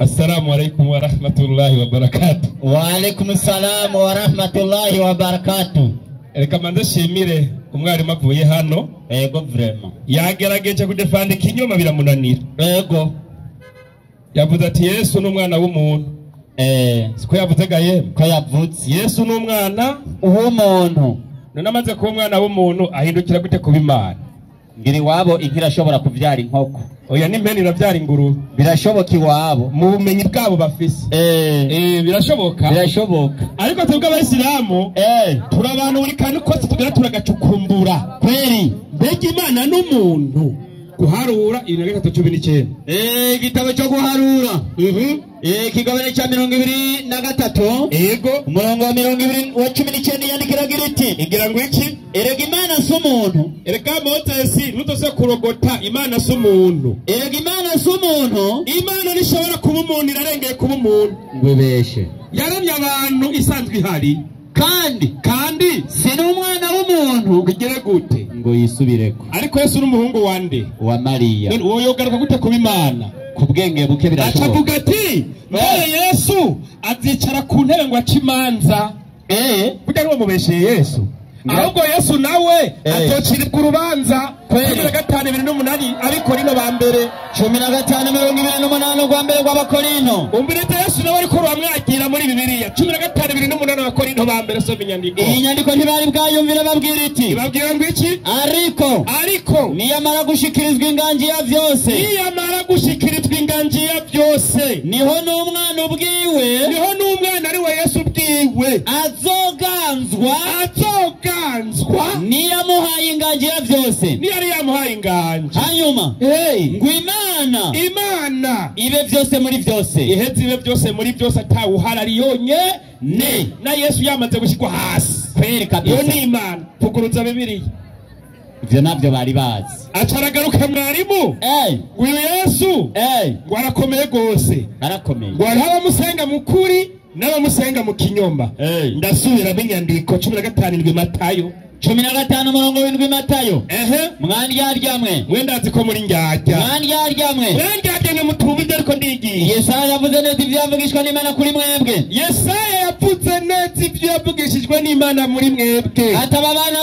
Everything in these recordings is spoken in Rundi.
Assalamu alaikum wa rahmatullahi wa barakatuh. Wa alaikum salam wa rahmatullahi wa barakatuh. Reka manze shimire umwarimu avuye hano. Ego vraiment. Yagerageje kudefanda ikinyoma biramunanira. Ego. Yavuze ati Yesu n'umwana w'umuntu. Siko yavuze gaye ko yavuze Yesu n'umwana w'umuntu. None amaze kuba umwana w'umuntu ahindukira gute kuba Imana? Ngiri wabo inkira ashobora kuvyara inkoko. Oya n'impeni iravyara ingurube. Birashoboka iwabo mu bumenyi bwabo bafise. Birashoboka. Birashoboka. Ariko twebwe abayisilamu turi abantu buri kantu kose tugera turagacukumbura. Kweri mbega Imana n'umuntu guharura 19. Igitabo cyo guharura. Kigabane cya 23. Ego umurongo wa 19 yandikira giriti igira ngo iki? Erega Imana s'umuntu. Erega Moses nutose kurogota Imana s'umuntu. Erega Imana s'umuntu. Imana nishobora kuba umuntu irarengeye kuba umuntu. Ngwebeshe yaramye abantu isanzwe ihari kandi si n'umwana w'umuntu bigere gute ngo yisubireko. Ariko Yesu n'umuhungu wande wa Mariya. Uwo yogaruka gute kuba Imana? Ku bwenge buke birashoboka. Acavuga ati Yesu azicara ku ntebe ngo acimanza. Burya niwo mubesheye Yesu. Ahubwo Yesu nawe atociribwa urubanza 15:28 Abikorino ba mbere 15:28 rwa mbere rw'Abakorino. Umbirete Yesu nawe ariko ruamwagira muri Bibiliya 15:28 Abakorino ba mbere. Soma inyandiko. Iyi nyandiko ntibari bwayumvira babwira iti ibabwira ngo iki? Ariko niyamara gushikirizwa inganji ya vyose. Niyamara gushikirizwa inganji ya vyose niho n'umwana ubwiwe ari we Yesu ubwiwe azoganzwa niyamuhaye inganji ya vyose. Niyari yamuhaye inganji hanyuma ngo Imana ibe vyose muri vyose. Iheze ibe vyose muri vyose atawuharari yonye na Yesu yamaze gushyirwa hasi. Kweri kabisa. Yo ni Imana. Vuguruza Bibiliya. Ivyo navyo bari bazi. Acaragaruka mwarimu. Uyu Yesu ngo arakomeye gose. Arakomeye. Ngo abamusenga mukuri n'abamusenga mu kinyoma. Ndasubira binyandiko 15 Matayo 15:7 Matayo. Mwandyarya wendazi ko muri ndyarya. Mwandyarya mutubije ariko ndigiye. Yesaya yavuze neza ivyavugishwa n'Imana kuri mwebwe. Yesaya yavuze neza ivyavugishijwe n'Imana muri mwebwe. Ataba abana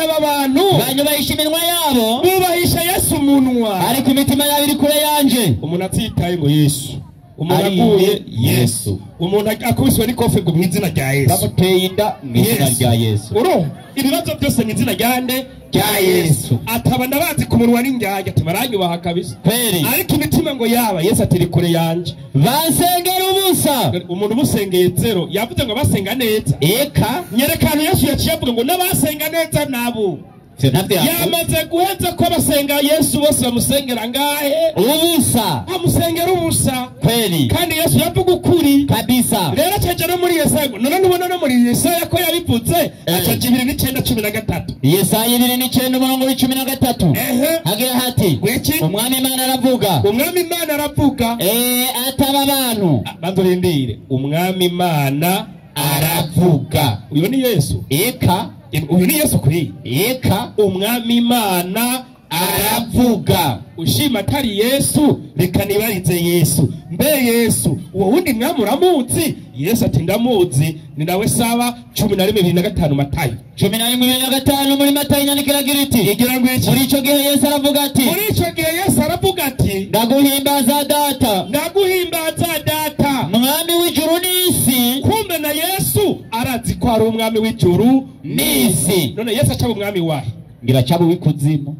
b'abantu banyubahisha iminwa yabo, bubahisha Yesu umunwa, ariko imitima yabo iri kure yanje. Umuntu atsitaye ngo Yesu, umuntu aguye Yesu, umuntu akubiswe n'ikofe ngo mw'izina rya Yesu, bamuteye inda mw'izina rya Yesu. Ibibazo byose mw'izina rya Yesu. Ataba ndabazi ku munwa n'indyarya tubaranyubaha kabisa. Ariko imitima ngo yaba Yesu atiri kure yanje. Bansengera ubusa. Umuntu umusengeye zero yavuze ngo basenga neza. Nyerekana Yesu yaciye avuga ngo n'abasenga neza nabo yamaze guheza ko basenga Yesu bose bamusengera ngahe ubusa. Amusengera ubusa kweli, kandi Yesu yavuga ukuri kabisa. Rero cyagera muri Yesaya, none nubona no muri Yesaya ko yabivuze acaje 2:13. Yesaya 2:13 hagira hati umwami Imana aravuga. Ataba abantu bandurindire umwami Imana aravuga. Uyo ni Yesu. Uyu ni Yesu kuri. Umwami Imana aravuga. Ushima atari Yesu reka nibarize Yesu. Mbe Yesu uwo wundi mwami uramuzi? Yesu ati ndamuzi, ni nawe saba 11:25 Matayo 11:25 muri Matayo nyandikira giriti igira ngo iki? Muri ico gihe Yesu aravuga ati ndaguhimbaza data mwami w'ijuru n'isi. Kumbe na Yesu arazi ko ari umwami w'ijuru n'isi. None Yesu acaba umwami wahe? Ngira cabo w'ikuzimu.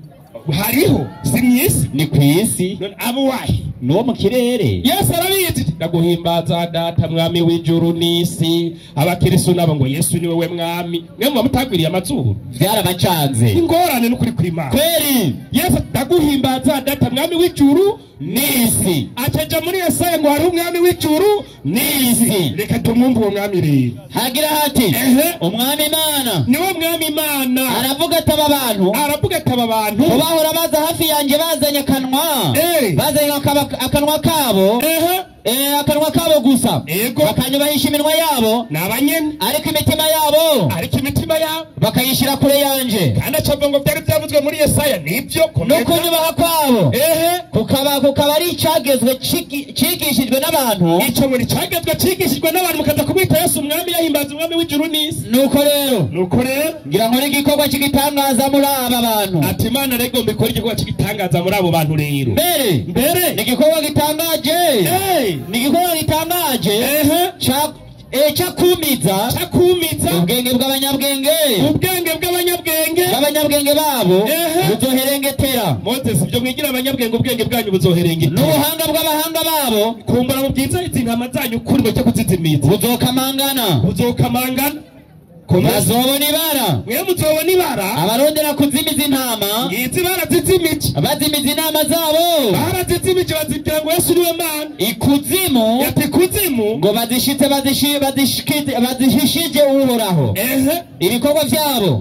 Hariho si mwisi, ni kwisi. None abo wahe? No mu kirere. Yesu arabizi ndaguhimbaza data mwami w'ijuru n'isi. Abakirisu nabo ngo Yesu ni wewe mwami. Mwe mutagwiriye amazuru byarabacanze. Ingorane no kuri Imana kweli. Yesu ndaguhimbaza data mwami w'ijuru n'isi. Acaja muri Yesaya ngo hari umwami w'ijuru n'isi. Reka tumwumve uwo mwami rero. Hagira hati umwami Imana niwe mwami Imana aravuga ataba abantu bahora baza hafi yanjye bazanye akanwa bazanye akanwa kabo akanwa kabo gusa Ego. bakanyubahisha iminwa yabo n'abanyene ariko imitima yabo bakayishira kure yanje. kandi acava ngo byari byavuzwe muri Yesaya nibyo no kunyubaha kwabo kukaba ari icagezwe cigishijwe n'abantu. icyo muri cagezwe cigishijwe n'abantu mukaza kumwita Yesu umwami yahimbaza umwami w'ijuru n'isi. nuko rero ngira ngo igikorwa cy'igitangaza muri aba bantu. ati Imana rego mbikora igikorwa cy'igitangaza muri abo bantu rero. mbere ni igikorwa gitangaje. ni igikorwa gitangaje cyakumiza ubwenge bw'abanyabwenge babo buzoherengetera. Moses ibyo mwigira abanyabwenge ubwenge bwanyu buzoherengetera. n'ubuhanga bw'abahanga babo kumbura mu byiza izi ntama zanyu kuri cyo kuzizimiza buzokamangana bazobona ibara. mwe muzobona ibara abarondera kuzimiza intama izi barazizimije bazimiza intama zabo barazizimije bazibwira ngo Yesu niwe Mana. ikuzimu ngo bazishije uhoraho. ibikorwa byabo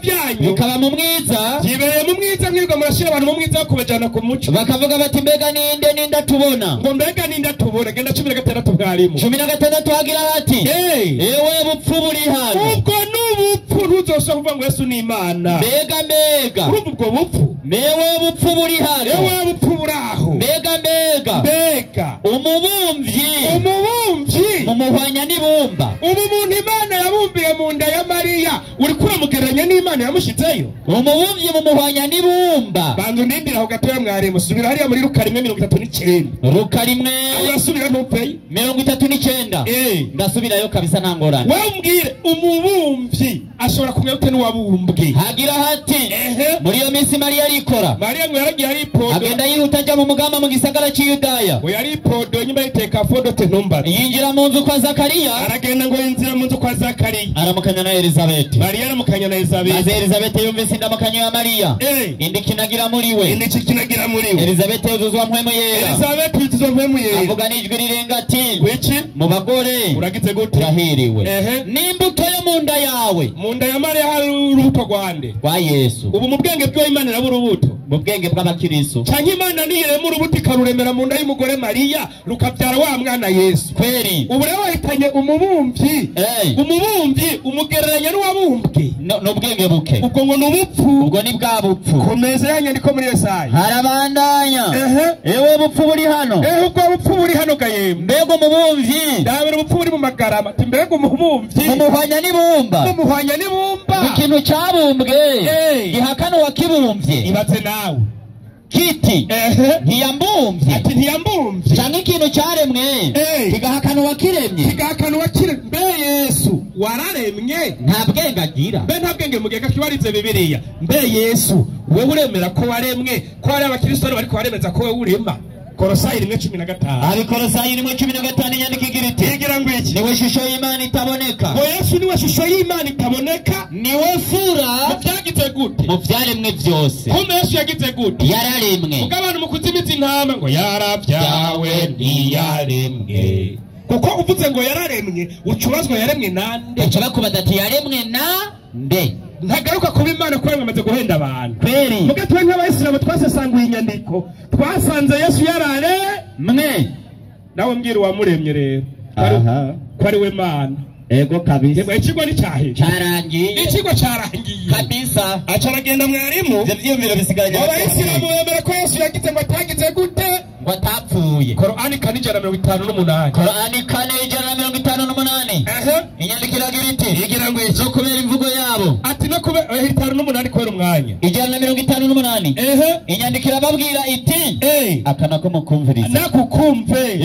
byanyu bikaba mu mwiza kibereye mu mwiza mwirwa murashira abantu mu mwiza kubajana ku muco. bakavuga bati mbega ninde tubona ngo mbega ninde tubona. genda 16 bwarimo 16 hagira hati ewe bupfu buri hano. ubwo n'ubupfu ntuzosha kuvuga ngo Yesu ni Imana. mbega urumva ubwo bupfu. mewe bupfu buri hano. ewe bupfu buraho. mbega umubumvyi mumuhwanya n'ibumba. ubu muntu Imana yabumbiye mu nda ya Mariya uri kuramugereranya n'Imana yamushizeyo. umubumvyi mumuhwanya n'ibumba. bantu ndindira aho gatoya mwari musubira hariya muri Luka 1:39. Luka 1 urasubira ntupeye 39. ndasubirayo kabisa nta ngorane. wambwire umubumvyi ashobora kumenya ute n'uwabumbwe. hagira hati muri iyo minsi Mariya arikora. Mariya ngo yaragiye aripodo agenda yihuta ajya mu mugamba mu gisagara cy'Iyudaya. ngo yaripodo nyuma yiteka fodo tenumba yinjira mu nzu kwa Zakariya. aragenda ngo yinjira mu nzu kwa Zakariya aramukanya na Elizabeti. Mariya aramukanya na Elizabeti. Elizabeti yumvise indamukanyo ya Mariya indikinagira muri we. Elizabeti yuzuzwa mpwemu yera. avuga n'ijwi rirenga ati mu bagore uragize gute urahiriwe. n'imbuto yo mu nda yawe. mu nda ya Mariya hari urubuto rwande rwa Yesu. ubu mu bwenge bw'Imana nabo urubuto mu bwenge bw'abakristo cyangwa Imana niyirema urubuto ikaruremera mu nda y'umugore Mariya rukabyara wa mwana Yesu. kweri ubu rero wahitanye umubumvyi umugereranya n'uwabumbwe n'ubwenge buke. ubwo ngo n'ubupfu. ubwo ni bwa bupfu. komeza yanyandiko muri Yesaya harabandanya. ewe bupfu buri hano. ubwo bupfu buri hano gayembe. mbega umubumvyi ndabera ubupfu buri mu magarama. mbega umubumvyi mumuhwanya n'ibumba. ikintu cyabumbwe gihakana uwakibumvye. ibaze nawe kiti ntiyambumvye. ati ntiyambumvye. cyangwa ikintu cyaremwe kigahakana uwakiremye. mbe Yesu wararemye nta bwenge agira. mbe nta bwenge mugeka kibarize Bibiliya. mbe Yesu wowe uremera ko waremwe ko ari abakristo bari kwaremeza ko wowe urema. Kolosayi 1:15. Ari Kolosayi 1:15 inyandiko igira iti igira ngo iki? niwe shusho y'Imana itaboneka. ngo Yesu niwe shusho y'Imana itaboneka. niwe fura byagize gute mu byaremwe byose. ko Yesu yagize gute yararemwe. ubwo abantu mu kuzimiza intama ngo yarabyawe ntiyaremwe. kuko uvuze ngo yararemwe ucubazwa yaremwe nande. ucaba kubaza ati yaremwe na nde. ntagaruka kuba Imana ko yamaze guhenda abantu. kweri mugatwe nk'abayisilamu twasesanguye inyandiko twasanze Yesu yararemwe. nawe mbwira uwamuremye rero ko ari we Mana. ego kabisa. ikigo ni cyahe cyarangiye. ikigo cyarangiye kabisa. acaragenda mwarimu byiyumviro bisigaye. abayisilamu bemera ko Yesu yagize ngo atagize gute ngo atapfuye. Korani 4:58. Korani 4:58. inyandiko iragira iti igira ngo no kubera imvugo yabo. ati no kubera 58 kubera umwanya. 158. inyandiko irababwira iti akana ko mukumviriza nakukumve.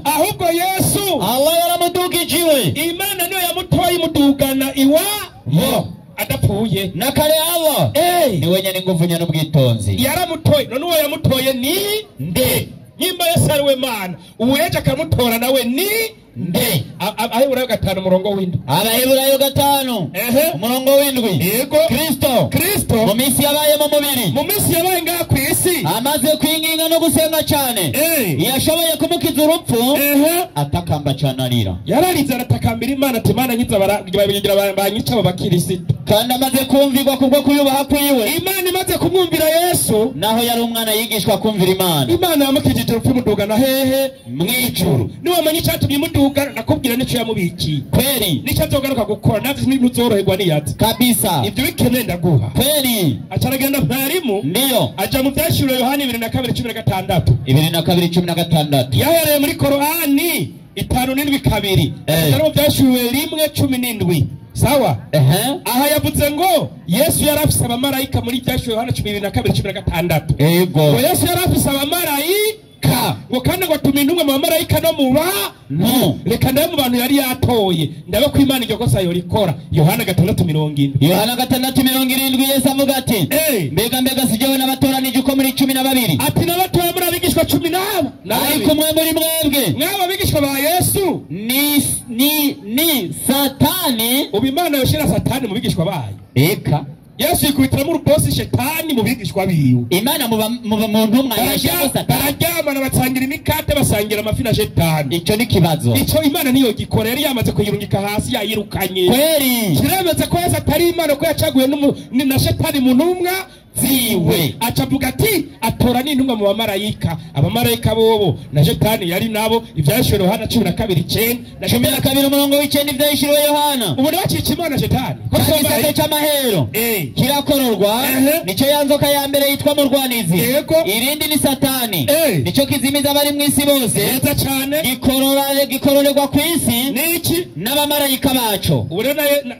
ahubwo Yesu Allah yaramudugije. Imana niyo yamutoye imudugana iwabo adapfuye. na kare Allah niwe nyene nguvu nyene ubwitonzi yaramutoye. none uwo yamutoye ni nde? nyimba Yesu ari we Mana ubu yaje akamutora nawe ni nde. Abaheburayo 5 umurongo w'indwi. Abaheburayo 5 umurongo w'indwi. Yego. Kristo mu minsi yabaye mu mubiri, mu minsi yabaye ngaha ku isi, amaze kwinginga no gusenga cyane, yashoboye kumukiza urupfu, atakamba cyane arira. Yararize aratakambira Imana ati Imana nkiza baragira banyica abo bakirisitu. Kandi amaze kumvirwa kubwo kuyubaha kwiwe, Imana imaze kumwumvira Yesu, naho yari umwana yigishwa kumvira Imana. Imana yamukijije urupfu mudugana hehe? Mwijuru. Niwamenya icyatumye muduga nakubwira nico yamubikiye. Kweli nico azogaruka gukora navyo ntuzoroherwa niyati kabisa. Ibyo bikeneye ndaguha. Kweli acaragenda mwarimu ndiyo aja mu byashuro Yohana 2:16. 2:16 yahereye muri Korani 5:2. Mu byashuro 1:17. Sawa? Aha yavuze ngo Yesu yarafise abamarayika muri byashuro Yohana 2:16. Yego. Yesu yarafise abamarayika ngo kandi ngo tumintumwe mu bamarayika no mu reka ndaye mu bantu yari yatoye ndabe ko Imana iryo kosa yo rikora. Yohana 6:70. Yohana 6:70 Yesu avuga ati mbega sijewe n'abatoranije uko muri 12. Ati n'abatoye muri abigishwa 10 ariko mwe muri mwebwe mwaba abigishwa ba Yesu ni Satani. Ubu Imana yoshira Satani mu bigishwa bayo. Eka Yesu yikubitiramo urubosi Shetani mu bigishwa biwe. Imana mu muntu mwayashaka Satani. Bararyamana basangira imikate basangira amafi na Shetani. Ico ni kibazo. Ico Imana niyo gikora yari yamaze kuyirungika hasi yayirukanye. Kweli. Kiremeze ko Yesu atari Imana ko yacaguye na Shetani mu ntumwa ziwe. Acavuga ati atora n'intumwa mu bamarayika. Abamarayika bobo na Shetani yari nabo. Ivyashuro Yohana 12:9 na 12 umurongo w'icenda ivyashuro Yohana. Ubu nacica Imana Shetani. Ko sobaye cy'amahero. Kirakororwa nico yanzoka ya mbere yitwa murwanizi. Irindi ni Satani. Nico kizimiza bari mwisi bose. Neza cyane. Gikororerwa kwisi niki n'abamarayika baco. Ubu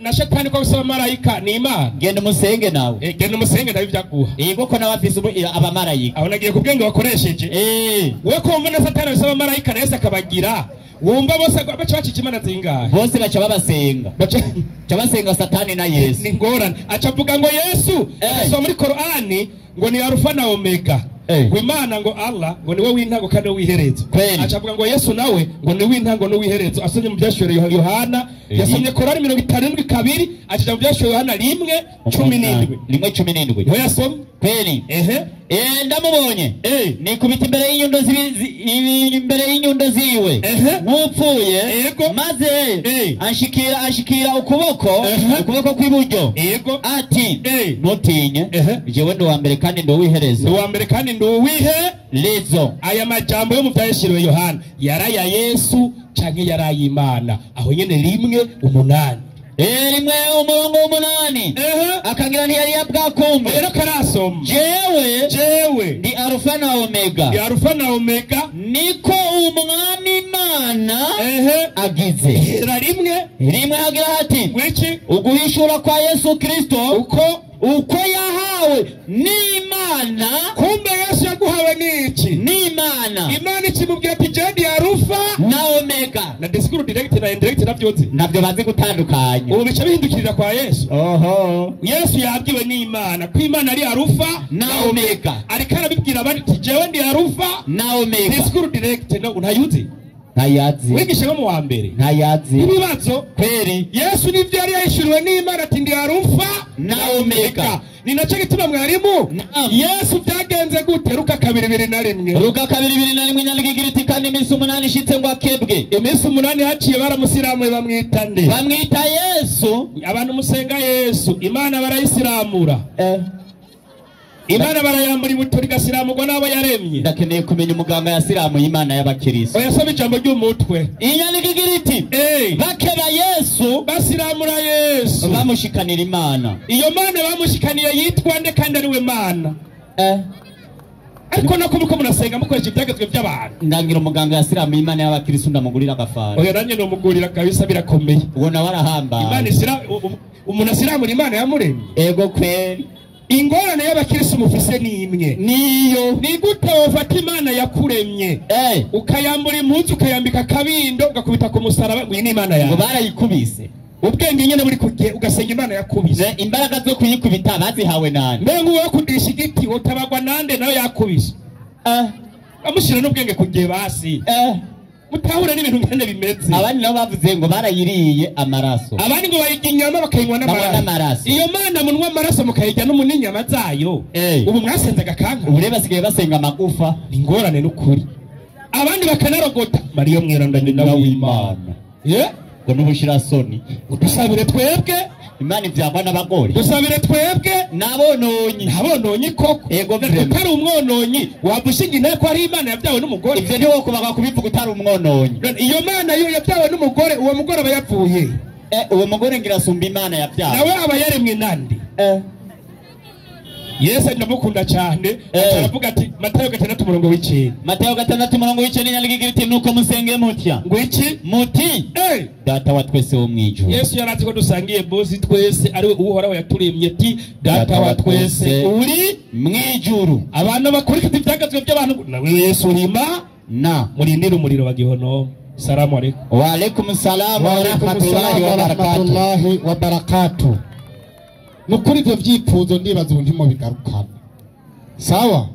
na Shetani ko gusaba abamarayika ni Imana. Genda umusenge nawe. Genda umusenge ndabivyaguha. Yego ko nabafise abamarayika. Aho nagiye kubwenge wakoresheje. We ko mbona Satani asaba abamarayika nese akabagira. Wumva bose baca bacica Imana zingahe? Bose baca babasenga. Baca basenga Satani na Yesu. Ni ngorane. Acavuga ngo Yesu so muri Korani ngo ni Alpha na Omega. Imana ngo Allah ngo niwe w'intango kandi w'iherezo. Acavuga ngo Yesu nawe ngo ni w'intango no w'iherezo. Asomye mu byashuro Yohana yasomye Korani 52 acija mu byashuro Yohana 1:17. 1:17 niho yasomye. Kweli ndamubonye nikubita imbere y'inyundo ziwe nk'upfuye, maze ashikira ukuboko kw'iburyo ati ntutinye jewe ndi uwa mbere kandi ndi uw'iherezo. Aya majambo yo mu byashiriwe Yohana yaraya Yesu canke yaraya Imana. Aho nyene 1:8. Rimwe umurongo 8 akangira ntiyari yabwakumbe rero karasoma jewe ndi Alpha na Omega niko umwami Imana agize. Rimwe hagira hati uguhishura kwa Yesu Kristo uko yahawe n'Imana. Kumbe Yesu yaguhawe n'iki? N'Imana. Imana ikimubwira ati jadi Alpha na Omega. Na discours direct na indirect navyonze navyo bazi gutandukanya. Ubu bice bihindukirira kwa Yesu. Yesu yabwiwe n'Imana ko Imana ari Alpha na Omega. Ariko arabibwira abandi ati jewe ndi Alpha na Omega. Discours direct no untayuzi. Ntayazi. Wigishe mu wa mbere. Ntayazi. Ibibazo kweri. Yesu nivyo yari yishuriwe n'Imana ati ndi Alpha na Omega. Ni naco gituma mwarimu Yesu byagenze gute? Luka 2:1. Luka 2:1 nyandika iti kandi iminsi 8 ishitse ngo akebwe. Iminsi 8 haciye baramusiramu bamwita nde? Bamwita Yesu. Abantu musenga Yesu Imana barayisiramura. Imana barayambura ibuto rigasiramurwa n'abo yaremye. Ndakeneye kumenya umuganga yasiramu y'Imana y'abakirisi. Oyasoma ijambo ry'umutwe. Inyandiko igira iti bakeba Yesu basiramura Yesu bamushikanira Imana. Iyo Mana bamushikaniye yitwa nde kandi ari we Mana? Ariko nako muko munasenga mukoresha ibyagezwe by'abantu. Ndangira umuganga yasiramu y'Imana y'abakirisi ndamugurira agafara. Oya nanye no mugurira kabisa birakomeye. Ubona warahamba. Imana isira umuntu asiramura Imana yamuremye. Ego kweri. Ingorane y'abakirisi mufise ni imwe. Niyo ni gute wofata Imana yakuremye ukayambura impuzu ukayambika kabindo ugakubita ku musaraba ngo ni Imana yawe. Ngo barayikubise. Ubwenge nyene buri kugiye ugasenga Imana yakubise. Imbaraga zo kuyikubita bazihawe nande? Mbengu wo kudisha igiti utabagwa nande nayo yakubise. Amushira n'ubwenge kugiye basi. mutahura n'ibintu ngene bimeze. Abandi nabo bavuze ngo barayiriye amaraso, abandi ngo bayirya inyama bakayinywa n'amaraso. Iyo Mana munwa amaraso mukayirya no muninyama zayo, ubu mwasenzaga kanka. Ubu rero basigaye basenga amagufa, ni ngorane n'ukuri. Abandi bakanarogota Mariya mwerandanye nawe w'Imana. Ngo n'ubushirasoni. Udusabire twebwe Imana ivyagwa n'abagore. Dusabire twebwe nabononyi koko. Ego utari umwononyi wabushinga inteko ko ari Imana yabyawe n'umugore. Ivyo niho kubaga kubivuga utari umwononyi. Iyo Mana yo yabyawe n'umugore, uwo mugore aba yapfuye. Uwo mugore ngira sumba Imana yabyawe. Nawe aba yaremwe nandi. Yesu ndamukunda cyane. Aravuga ati Matayo 6:9. Matayo 6:9 nyandika iti nuko musenge mutya. Ngo iki? Muti. Data wa twese wo mwijuru. Yesu yarazi ko dusangiye bosi twese ari we uhoraho yaturemye ati data wa twese uri mwijuru. Abantu bakurikira ibyagazwe by'abantu nawe Yesu urima na murindira umuriro bagihono. Salamu alaykum. Wa alaykum salam wa rahmatullahi wa barakatuh. Nukuri ivyo vyipfuzo ndibaza ubu ntimo bigarukana. Sawa?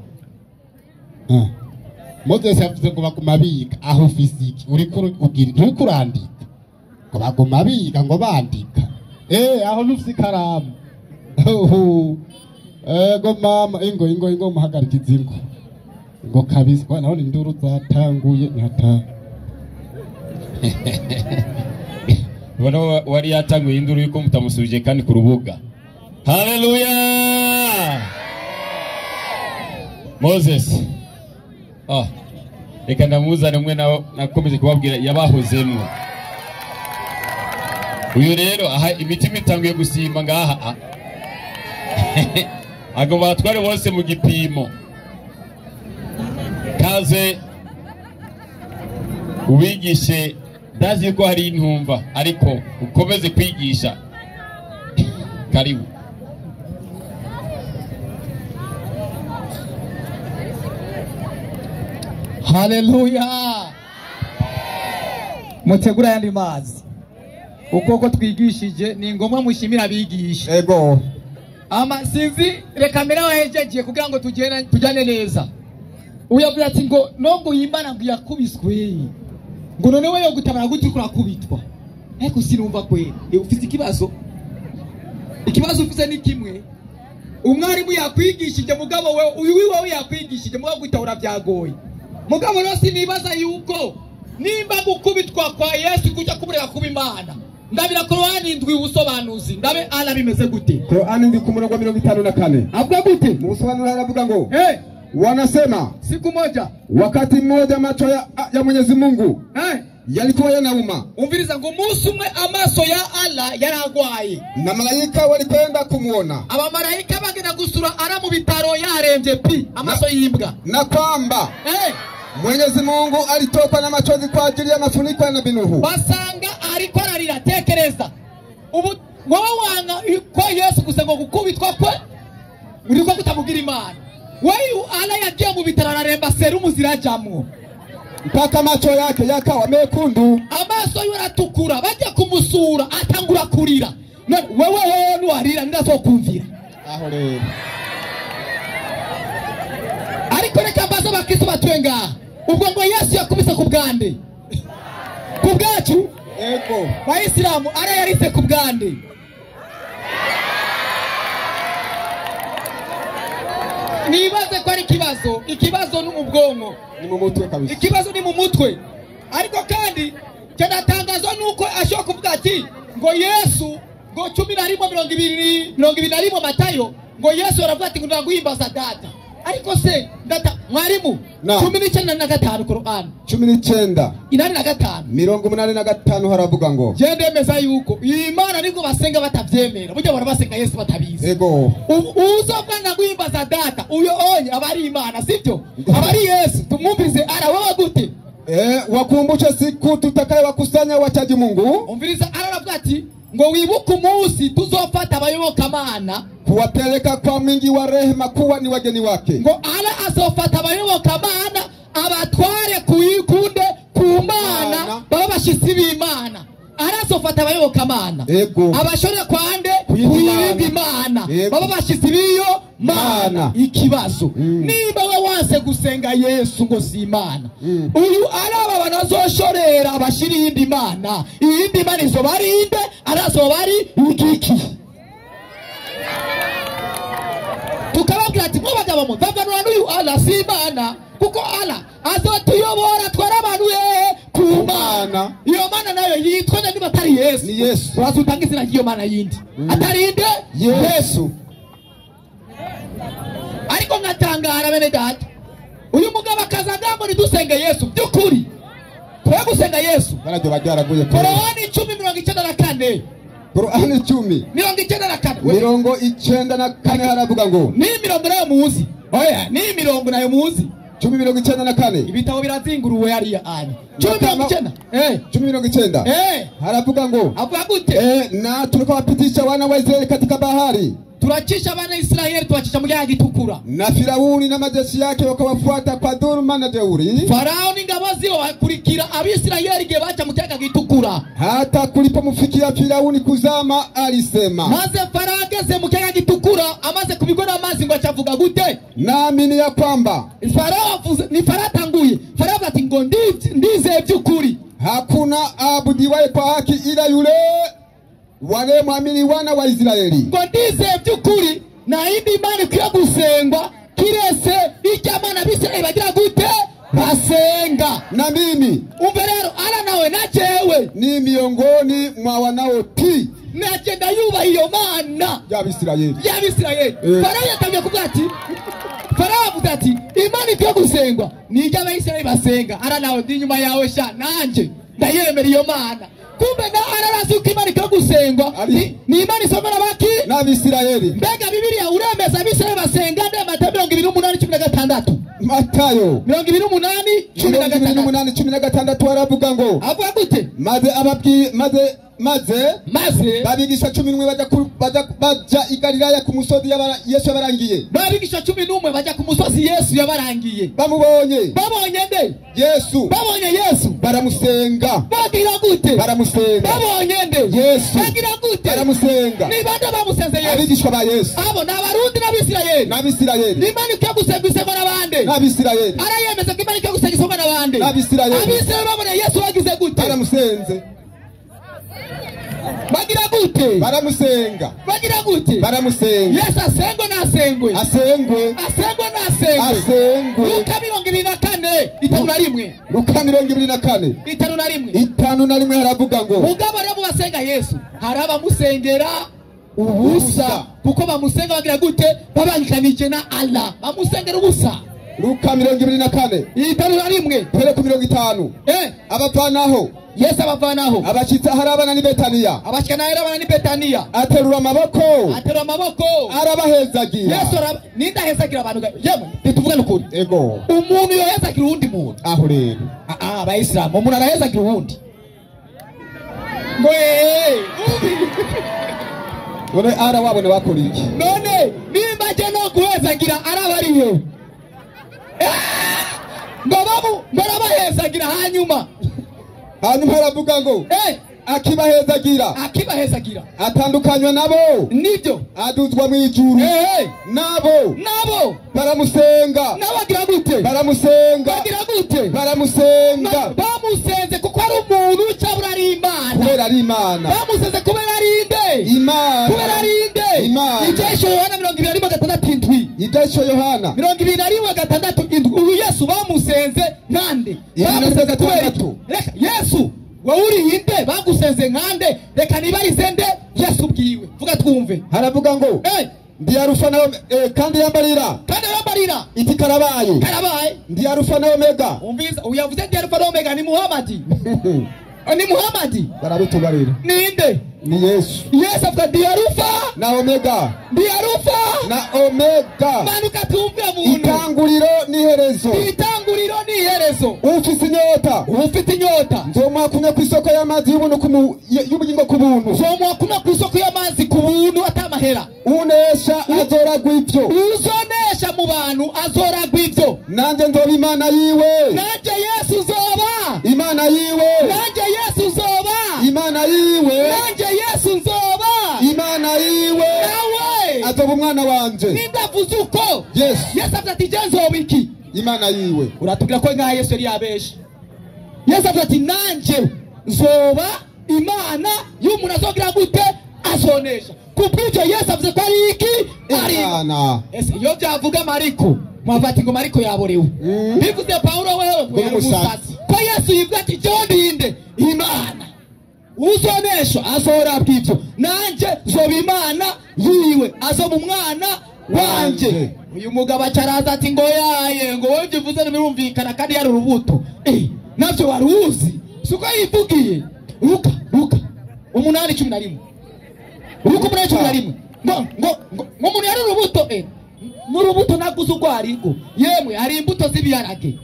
Moses yavuze ngo baguma biga aho fiziki uri kugira ntukurandika. Ngo baguma biga ngo bandika. Aho nufise ikaramu. Go mama ingo muhagarikiza ingo. Ngo kabisa kwa naho induru zatanguye ntata. Bona wari yatanguye induru yuko mutamusubije kandi ku rubuga. Hallelujah. Moses. Reka ndamuzane mwe nakomeze kubabwira yabahozemwe. Uyu rero aha imitima itanguye gusimba ngaha. Ago batware bose mu gipimo. Kaze ubigishe ndazi ko hari intumva ariko ukomeze kwigisha. Karibu. Hallelujah. Mutegura yandi mazi. Ukoko twigishije ni ngomwa mushimira abigisha. Ego. Sinzi rekamera wahejeje kugira ngo tujane neza. Uyavuga ati ngo nongo yimbana ngo yakubiswe. Ngo none we yo gutabara guti kurakubitwa. Ariko sinumva kwe. Ufite ikibazo. Ikibazo ufite ni kimwe. Umwarimu yakwigishije mugabo we uyu wiwe yakwigishije mugabo gutahura byagoye. Mugabo rose nibaza yuko nimba gukubitwa kwa Yesu kujya kubureka kuba Imana. Ndabira Qur'ani indwi ubusobanuzi. Ndabe ala bimeze gute? Qur'ani ndi ku murongo 54. Avuga gute? Mu busobanuro haravuga ngo wanasema siku moja wakati mmoja macho ya Mwenyezi Mungu yalikuwa yanauma. Umviriza ngo umunsi umwe amaso ya Allah yaragwaye. Na malaika walikwenda kumuona. Aba malaika bagenda gusura ara mu bitaro yarembye pi amaso yimbwa. Na kwamba Mwenyezi Mungu alitokwa na machozi kwa ajili ya mafuniko ya Nabii Nuhu. Basanga ariko ararira tekereza. Ubu wowe wanga ko Yesu gusenga gukubitwa kwe uriko kutamugira Imana. Wewe ala yagiye mu bitaro araremba serumu zirajamwo. Mpaka macho yake yakawa mekundu. Amaso yaratukura bajya kumusura atangura kurira. Wewe nwarira ndazokumvira. Aho rero. Ariko reka mbaza bakristo batwenga. Ubwo ngo Yesu yakubise ku bwande. Ku bwacu? Ego. Bayisilamu ara yarise ku bwande. Nibaze ko ari ikibazo ni ubwonko. Ni mu mutwe kabisa. Ikibazo ni mu mutwe. Ariko kandi cyanatangazwa nuko ashobora kuvuga ati ngo Yesu ngo 11:20 Matayo ngo Yesu aravuga ati ngo ndaguhimbaza data. Ariko se data mwarimu 19:5 Qur'an 19 85 85 haravuga ngo je ndemeza yuko Imana niko basenga batavyemera buryo barabasenga Yesu batabizi. Ego. Uzobwana guhimbaza data uyo onye abari Imana sivyo abari Yesu tumwumvirize ara wewe gute wakumbushe siku tutakayowakusanya wachaji Mungu. Umviriza aravuga ati ngo wibuke umunsi tuzofata abayoboka Mana kuwapeleka kwa mwingi wa rehema kuwa ni wageni wake. Ngo ala azofata abayoboka Mana abatware kuyikunde ku Mana baba bashitsi b'Imana. Ara azofata abayoboka Mana Ego. abashore kwande kuyindi mana baba bashize ibiyo mana ikibazo niba we wanse gusenga Yesu ngo si imana uyu araba abantu bazoshorera abashira iyindi mana iyindi mana izo barinde arazo bari igiki tukababwira ati mwabagabo mu bavanura n'uyu Allah si imana kuko Allah azotuyobora twara abantu ku mana iyo mana nayo yitwa nani batari Yesu ni Yesu wazutanga izina ry'iyo mana yindi atarinde Yesu ariko ngatangara bene data uyu mugabo akazagambo nidusenge Yesu byukuri twe gusenga Yesu barajyo bajyaraguye Korani 10:94 Korani 10:94 haravuga ngo ni mirongo nayo muzi oya ni mirongo nayo muzi 10:94 ibitabo birazinguruwe yari ani 10:90 haravuga ngo avuga gute na tulikuwa wapitisha wana wa Israeli katika bahari turachisha abana Israeli tuwachisha mu gihugu gitukura na Firauni na majeshi yake wakawafuata kwa dhuluma na jeuri Farao n'ingabo zibo bakurikira abisirayeli ge bacha mu gihugu gitukura hata kulipomfikia Firauni kuzama alisema maze Farao ageze mu gihugu gitukura amaze kubigona amazi ngo acavuga gute naamini ya kwamba Farao ni Farao tanguye Farao ati ngo ndize byukuri hakuna abudiwaye kwa haki ila yule wale muamini wana wa Israeli ngo ndize byukuri na indi imana kwiye gusengwa kirese icyamana bisirayeli bagira gute basenga na mimi umve rero ala nawe najewe ni miongoni mwa wanaoti nagenda yuba hiyo mana y'Abisirayeli Farao yatangiye kuvuga ati Farao avuga ati imana ikwiye gusengwa ni icy'Abayisirayeli basenga ala nawe ndi nyuma yawe sha nanje ndayemera iyo mana kumbe na ararasuka imana ikwiye gusengwa ni imana isomera baki n'Abisirayeli mbega Bibiliya uremeza Abisirayeli basenga nde Matayo 28:16 Matayo 28:16 haravuga ngo avuga gute maze babigisha 11 baja i Galilaya ku musozi Yesu yabarangiye babigisha 11 baja ku musozi Yesu yabarangiye babonye nde Yesu baramusenga bagira gute baramusenga babonye nde Yesu bagira gute baramusenga ni bande bamusenze Yesu abigishwa ba Yesu abo n'abarundi n'Abisirayeli ni imana ikwiye gusengwa n'abande n'Abisirayeli arayemeza ko imana ikwiye gusengwa n'abande n'Abisirayeli babona Yesu bagize gute baramusenze bagira gute baramusenga bagira gute baramusenga Yesu asengwe nasengwe Luka 24 haravuga ngo mugabo rero basenga Yesu haraba musengera ubusa kuko bamusenga bagira gute babangikanije na Allah bamusengera ubusa Luka 24 pere ku 50 abavanaho Yesu abavanaho abashitsa harabana ni Betaniya aterura amaboko arabahezagira Yesu nindahezagira abantu yemwe bituvuga n'ukuri ego umuntu yohezagira uwundi muntu aho rero abayisilamu umuntu arahezagira uwundi ngo none ara wabone bakora iki none nimba je no guhezagira arabariye ngo barabahezagira hanyuma haravuga ngo akibahezagira atandukanywa nabo nibyo aduzwa mu ijuru nabo baramusenga nabagira gute baramusenga bamusenze kuko ari umuntu cyabura ari imana bamusenze kubera ari inde imana Ijesho Yohana 20:6 uyu Yesu bamusenze nkande bamusenze kubera Yesu wawuri inde bagusenze nkande reka nibarize nde Yesu bwiwe vuga twumve haravuga ngo ndi Alpha na kandi yambarira iti karabaye ndi Alpha na Omega umviza uyavuze ndi Alpha na Omega ni Muhammad barabitubarira ninde ni Yesu avuga ndi Alpha na Omega manuka tumve muntu itanguriro n'iherezo ufite inyota nzomuha kunywa ku isoko y'amazi y'ubugingo ku buntu atamahera unesha azoragwa ibyo uzonesha mu bantu azoragwa ibyo nanjye nzoba imana yiwe nanjye Yesu uzoba imana yiwe nanjye Yesu uzoba imana yiwe nanjye Yesu nzoba imana yiwe umwana wanje. Nindavuze uko Yes. Yesu avuze ati nzoba iki Imana yiwe. uratubwira ko nka Yesu yari yabeshe. Yesu avuze ati nanje nzoba Imana y'umuntu azogira gute azonesha. Kubw'icyo Yesu avuze ko ari iki ari Imana. ese iyo byavuga Mariko mwavati ngo Mariko yaborewe. Bivuze Paulo wewe musatsi ko Yesu yivuga ati jondinde Imana uzonesha azora bw'ibyo nanje zoba Imana yiwe azo mu mwana wanje. Uyu mugabo acaraza ati ngo yaye ngo wowe bivuze birumvikana kandi yari urubuto navyo waruzi suko yivugiye Luka 8:11 Luka 8:11 ngo umuntu yari urubuto n'urubuto naguze urwariko yemwe hari imbuto z'ibiharage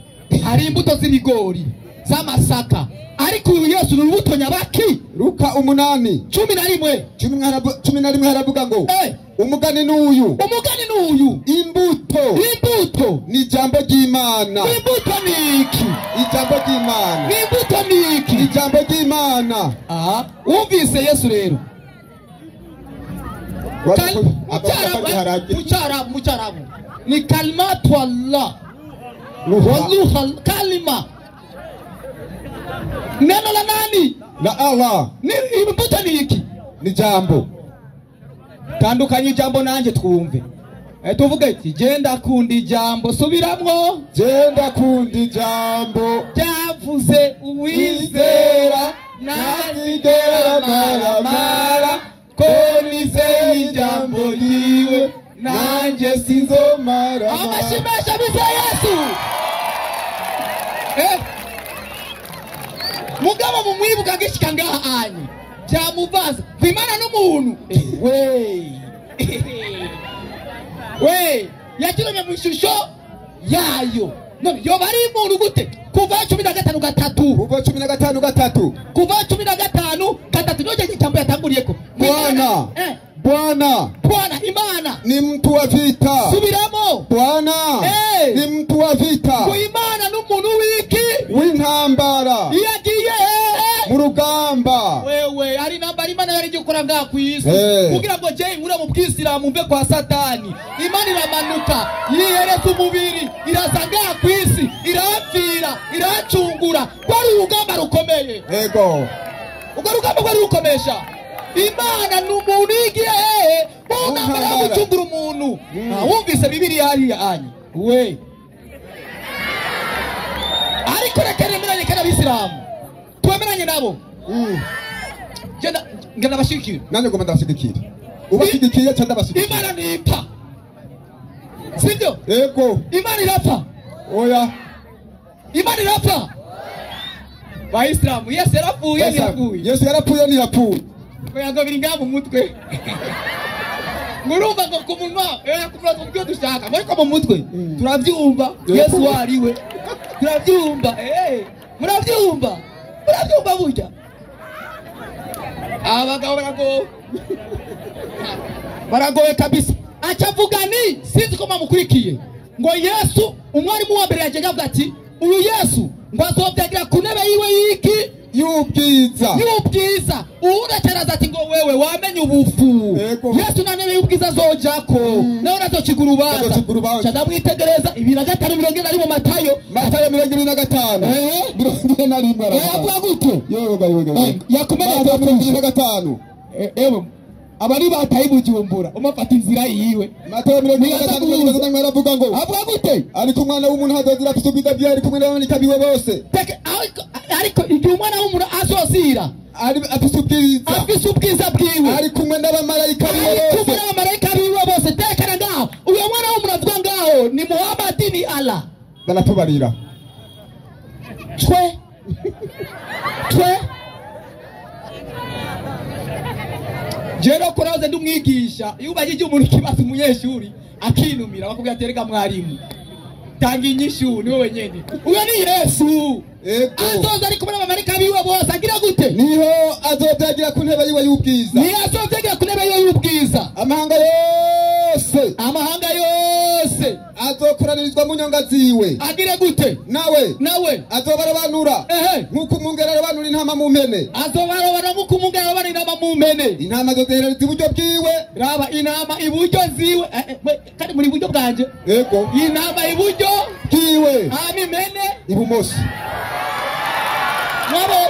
hari imbuto z'ibigori z'amasaka ariko uyu Yesu urubuto nyabaki. Luka 8:11 11 haravuga ngo umugani n'uyu imbuto ni jambo ry'Imana. Imbuto niki Ijambo ry'Imana. imbuto niki Ijambo ry'Imana. Umvise Yesu rero mucharabu ni kalimatu Allah walluha kalima neno la nani La Allah. ni imbuto niki Ni jambo. tandukanye ijambo nanje twumve tuvuge ati genda kundi ijambo subiramwo Genda kundi jambo. Byavuze uwizera ntazigera maramara ko nizeye ijambo ryiwe nanjye sinzomara. Amashimesha bize Yesu. Mugabo mumwibuka gishika ngaha anyi byamuvaza kwimana n'umuntu we yakiranye mu ishusho yayo none yo bari umuntu gute kuva 15:3 Kuva 15:3 kuva 15:3 nyoje gitambo yatanguriyeko Bwana Imana ni mtu wa vita. Subiramo. Bwana ni mtu wa vita. Ku Imana n'umuntu wiki w'intambara yagiye mu rugamba. Wewe ari namba Imana yari gukora ngaha ku isi kugira ngo je nkure mu bw'Isilamu mve kwa Satani. Imana iramanuka yihereza umubiri irazanga ku isi irapfira iracungura kwari urugamba rukomeye. Ego ubwo rugamba rwari rukomesha Imana n'umuntu igiye ntambara yo gucungura umuntu. Wumvise Bibiliya hariya anyi we ariko rekeremeranye kana Abisilamu twemeranye nabo ngenda bashikira nanye ngoma ndabashigikira ubashigikiye cyangwa ndabashigikira. Imana nipfa sibyo? Ego Imana irapfa. Oya Imana irapfa. Abayisilamu Yesu yarapfuye ntiyapfuye. Yesu yarapfuye ntiyapfuye. Ngo biri ngaha mu mutwe murumva ngo ku munwa yakuvuga ngo byo dushaka ariko mu mutwe turabyumva Yesu wariwe turabyumva murabyumva burya abagabo baragowe kabisa. Acavuga ni sinzi ko mamukurikiye ngo Yesu umwarimu wa mbere yaje avuga ati uyu Yesu ngo azobyagira ku ntebe yiwe yiki y'ubwiza uracaraza ati ngo wewe wamenye ubufu. Yesu na ntebe y'ubwiza azojako nawe nazocigura urubanza cadamwitegereza 2:5 ari mu Matayo 25 avuga gute yakumenya 25 abari bataye Bujumbura umafata inzira yiwe Matayo 25 aravuga ngo avuga gute ariko umwana w'umuntu hazozira afite ubwiza bwiwe ari kumwe n'abandi biwe bose. Ariko igihe umwana w'umuntu azozira afite ubwiza bwiwe ari kumwe n'abamarayika biwe bose tekana ngaho uyu mwana w'umuntu avuga ngaho ni Muhammad ni Allah baratubarira twe jero koraze ndumwigisha iyo ubagije umuntu kibaza umunyeshuri akinumira bakubwira terega mwarimu tanga inyishu niwe wenyene uyo ni Yesu. Azoza ari kumwe n'abamarayika biwe bose agira gute niho azobyagira ku ntebe yiwe y'ubwiza. Amahanga yose azokoranirizwa mu nyonga ziwe agire gute nawe azobarobanura nk'uko umwungere arobanura intama mu mpene azobarobana nk'uko umwungere arobanura intama mu mpene intama azoziherereza iburyo bwiwe raba intama iburyo ziwe kandi muri iburyo bwanje yego intama iburyo bwiwe impene ibumoso nabo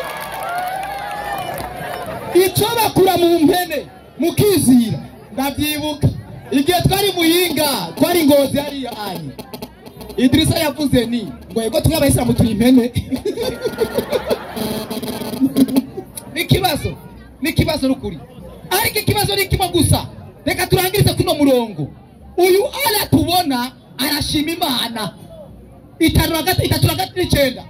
icyo bakura mu mpene mukizira ndabyibuka igihe twari Muyinga twari Ngozi hariya ayi Idrisa yavuze ni ngo yego twe abayisilamu turi impene n'ikibazo n'ukuri ariko ikibazo ni kimwe gusa reka turangirize kuno murongo uyu aratubona arashima Imana 3:9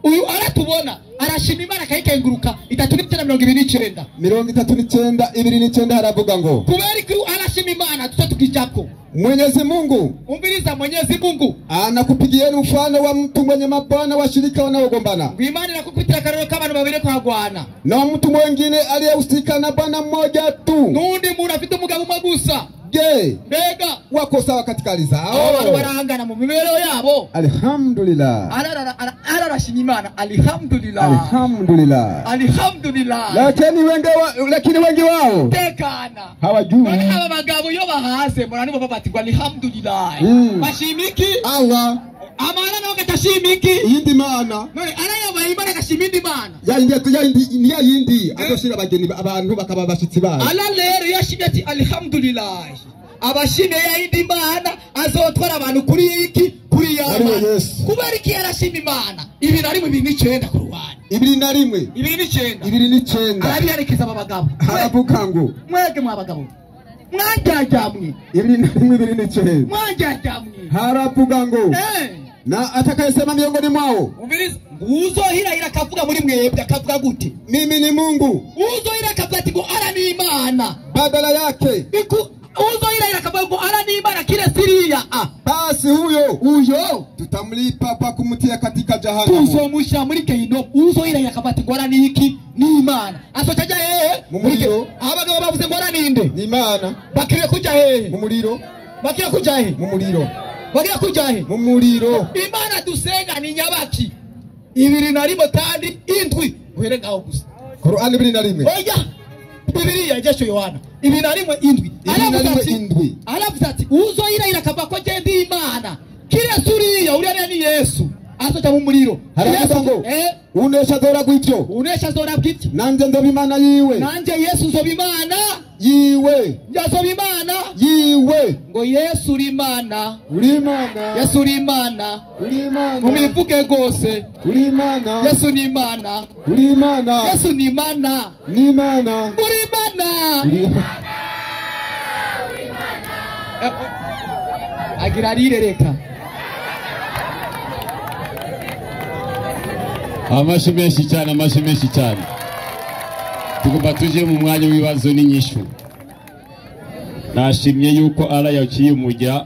uyu aratubona arashima Imana akayikenguruka 3:29 39:29 haravuga ngo kubera ko arashima Imana tutakijako Mwenyezi Mungu umbiriza Mwenyezi Mungu anakupigieni mfano wa mtu mwenye mabwana washirika wanaogombana Imana inakupitira karero k'abantu babiri kwagwana na mtu mwingine aliyehusika na bwana mmoja tu nundi muntu afite umugabo umwe gusa mbega wako sawa katika hali zao abantu barangana mu mibereho yabo alhamdulillah ararashima Imana alhamdulillah lakini wengi wao tekana hawajui aba bagabo yo bahaze murani bo babatirwa alhamdulillah bashimiki Allah amana no gatashimiki yindi mana none arayaba Imana gashimindi Imana ya yindi azoshira abageni abantu bakaba bashitsi bayo ala lero yashimye ati alhamdulillah abashime ya yindi Mana azotwara abantu kuri iki kuri yaba kubera iki yarashima Imana 2:9 ku Rwanda 2:9 arabiherekeza abagabo haravuga ngo mwege mwabagabo mwajyajyamwe 2:9 mwajyajyamwe haravuga ngo na atakayesema miongoni mwao uzohirahira akavuga muri mwebwe akavuga gute mimi ni Mungu uzohira akavuga ati ngo ara ni Imana badala yake uzohirahira akavuga ngo ara ni Imana kile siria basi huyo tutamlipa pa kumtia katika jahanamu tuzomusha muri Gehinomu uzohirahira akavuga ati ngo ara ni iki ni Imana asotaja mumuriro abagabo bavuze ngo ara ninde ni Imana bakire kuja mumuriro bakire kuja mumuriro bagira kujahe mumuriro Imana dusenga ni nyabaki 2:1 kandi indwi uherengaho gusa Qur'an 2:1 oya Bibiliya jesho Yohana 2:1 indwi aravuga ati uzoyirahira akava ko je ndi Imana kire suriya uriya ni Yesu asoja mu muriro haravuga ngo unesha zora gwityo nanje ndoba Imana yiwe nanje Yesu nzoba Imana yiwe nzoba Imana yiwe ngo Yesu uri Imana Yesu uri Imana mumivuge gose uri Imana Yesu ni Imana Yesu ni Imana uri Imana agira rirereka amashi menshi cyane tugomba tuje mu mwanya w'ibibazo n'inyishu nashimye yuko ara yaciye umujya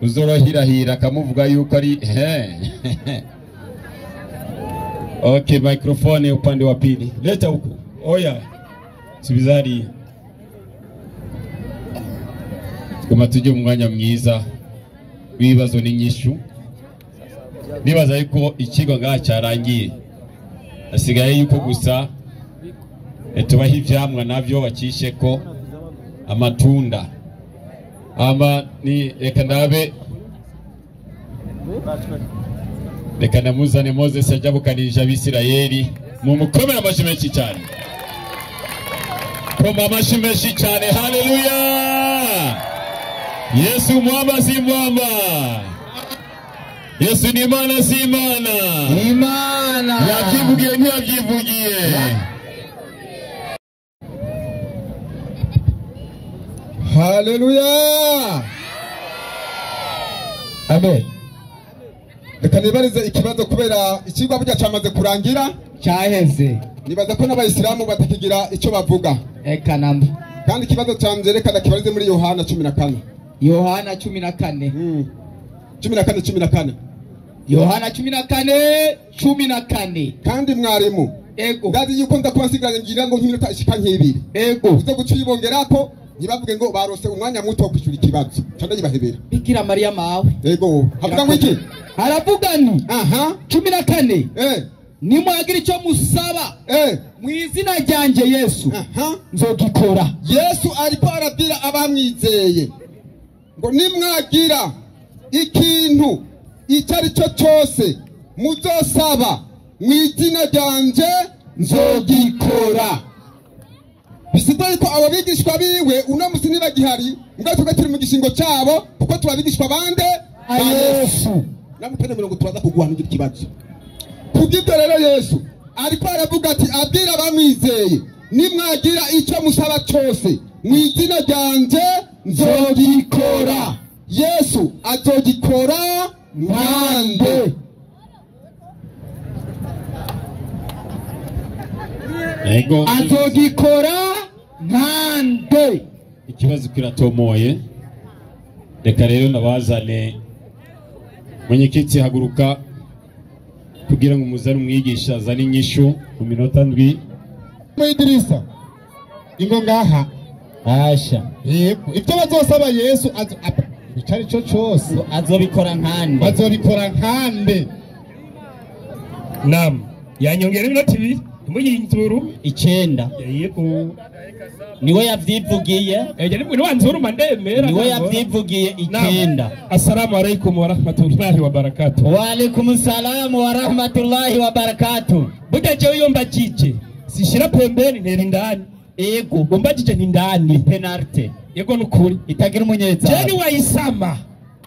uzorohirahira akamuvuga yuko ari okay microphone upande wa pili leta huko oya sibizari tugomba tuje mu mwanya mwiza w'ibibazo n'inyishu nibaza yuko ikigo ngaha cyarangiye asigaye yuko gusa tubaha ivyamwa navyo bakishe ko amatunda ni reka namuzane Moses ajabukanirije Abisirayeli mu mukomera amashi menshi cyane koma amashi menshi cyane haleluya Yesu mwamba si mwamba Yesu ni Imana si Imana yabyivugiye ntiyabyivugiye haleluya amen reka nibarize ikibazo kubera ikigwa burya cyamaze kurangira cyaheze nibaza ko n'abayisilamu batakigira icyo bavuga eka namba kandi ikibazo cyanze reka nakibarize muri Yohana 14 Yohana 14 14 Yohana 14 kandi mwarimu ego ndazi yuko ndakubasiganye ngira ngo nk'iminota ishika nk'ibiri ego uzo gucibongerako ntibavuge ngo barose umwanya muto wo kwishyura ikibazo cyane gibahebera Bikira Mariya mawe yego havuga ngo iki aravuga ni aha 14 nimwagira icyo musaba mu izina ryanje Yesu nzogikora. Yesu ariko arabwira abamwizeye ngo nimwagira ikintu icyo ari cyo cyose muzosaba mu izina ryanje nzogikora. Bisitaye ko abo bigishwa biwe uno musi nibagihari ngo tugatiri mu gishingo cyabo kuko tubabigishwa bande Yesu namutene 70 turaza kuguhanira ikibazo. Kubw'ibyo rero Yesu ariko aravuga ati abwira abamwizeye nimwagira icyo musaba cyose mu izina ryanje nzogikora. Yesu azogikora nkande. Ego azogikora nkande. ikibazo kiratomoye. Reka rero nabazane mwenyekiti haguruka kugira ngo umuzane umwigisha azane inyishu mu minota ndwi. Idirisa ingo ngaha asha yego ibyo bazosaba Yesu icari cyo cyose azobikora nkande. Nam yanyongera iminota 2 muyinzuru 9 yego niwe yavyivugiye ni wanzuru mandemera niwe yavyivugiye 9. Assalamu alaykum wa rahmatullahi wa barakatuh. Wa alaykum salam wa rahmatullahi wa barakatuh. Budaje uyomba kike sishira pembeni ntera indani. Ego gomba kike ni ndani penalty. Yego nukuri itagira umunyeza. Jeni wayisama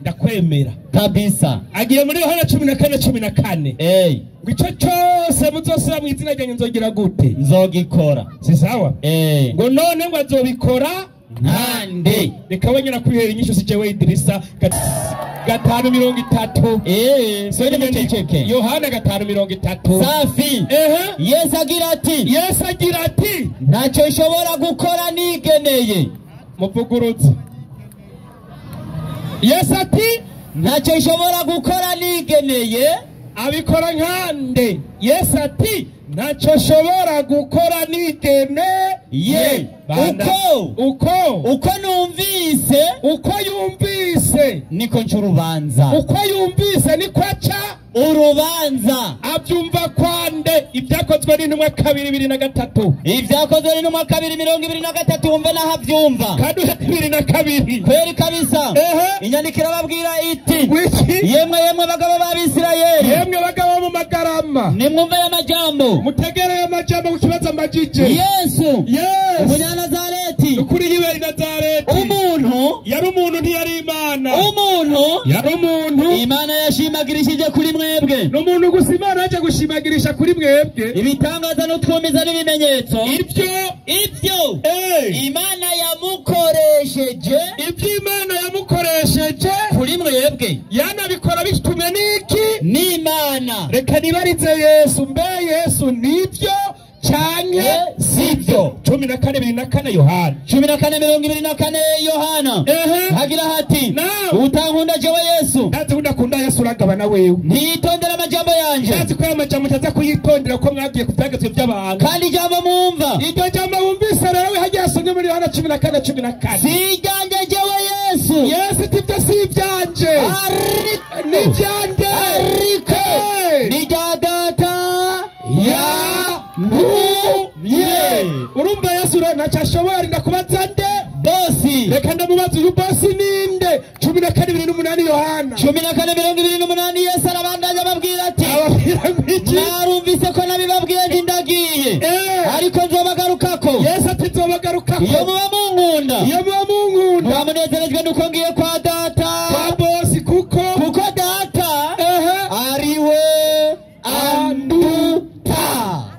ndakwemera kabisa. Agiye muri Yohana 14:14 Gico cyose muzosaba mu izina ryanjye nzogira gute nzogikora. Si sawa ngo none ngo azobikora nkande. Reka wenyera kwihera inyishu si jewe Idirisa 5:30 so ni mutecheke Yohana 5:30 safi. Yesu agira ati ntacyo nshobora gukora nigeneye. Muvugurutse Yesu ati ntacyo nshobora gukora nigeneye abikora nkande. Yesu ati ntacyo nshobora gukora nigeneye. uko numvise uko yumvise niko ncurubanza. uko yumvise niko aca urubanza. abyumva kwande. Ibyakozwe n'intumwa 2:23 ibyakozwe n'intumwa 2:23 wumve naho abyumva kandi 2:2 kweri kabisa. Inyandikira babwira iti yemwe bagabo b'Abisirayeli, yemwe bagabo mu magarama, nimwumve y'amajambo, mutegere y'amajambo ku kibazo amajije. Yesu Umunyanazareti, ukuri yiwe Nazareti, umuntu yari umuntu ntiyari Imana, umuntu yari umuntu Imana yashimagirishije kuri mwebwe. n'umuntu gusa Imana yaje gushimagirisha kuri mwebwe ibitangaza n'utwumiza n'ibimenyetso ibyo Imana yamukoresheje, Imana yamukoresheje kuri mwebwe, yanabikora bitumwe n'iki? n'Imana. Reka nibarize Yesu, mbe Yesu nibyo cyane sibyo? 14:24 Yohana 14:24 Yohana hagira hati utankunda jewe Yesu, ndazi udakunda Yesu uragabana wewe, ntitondera amajambo yanje, ndazi ko amajambo utaza kuyitondera ko mwagiye kubyagezwe by'abantu, kandi jambo mumva iryo jambo wumvise rero hagiye asomye muri Yohana 14:14 sijanje jewe Yesu, Yesu tibyo sibyanje nibyande ariko nijya data ya urumva Yesu ntacashobora ndakubaza nde bosi. Reka ndamubaza uyu bosi ninde? 14:28 Yohana 14:28 Yesu arabandanya babwira ati narumvise ko nabibabwiye nti ndagiye ariko nzobagarukako. Yesu ati nzobagarukako iyo muba munkunda, bamunezerejwe nuko ngiye kwa data, kwa bosi kuko data ariwe anduta.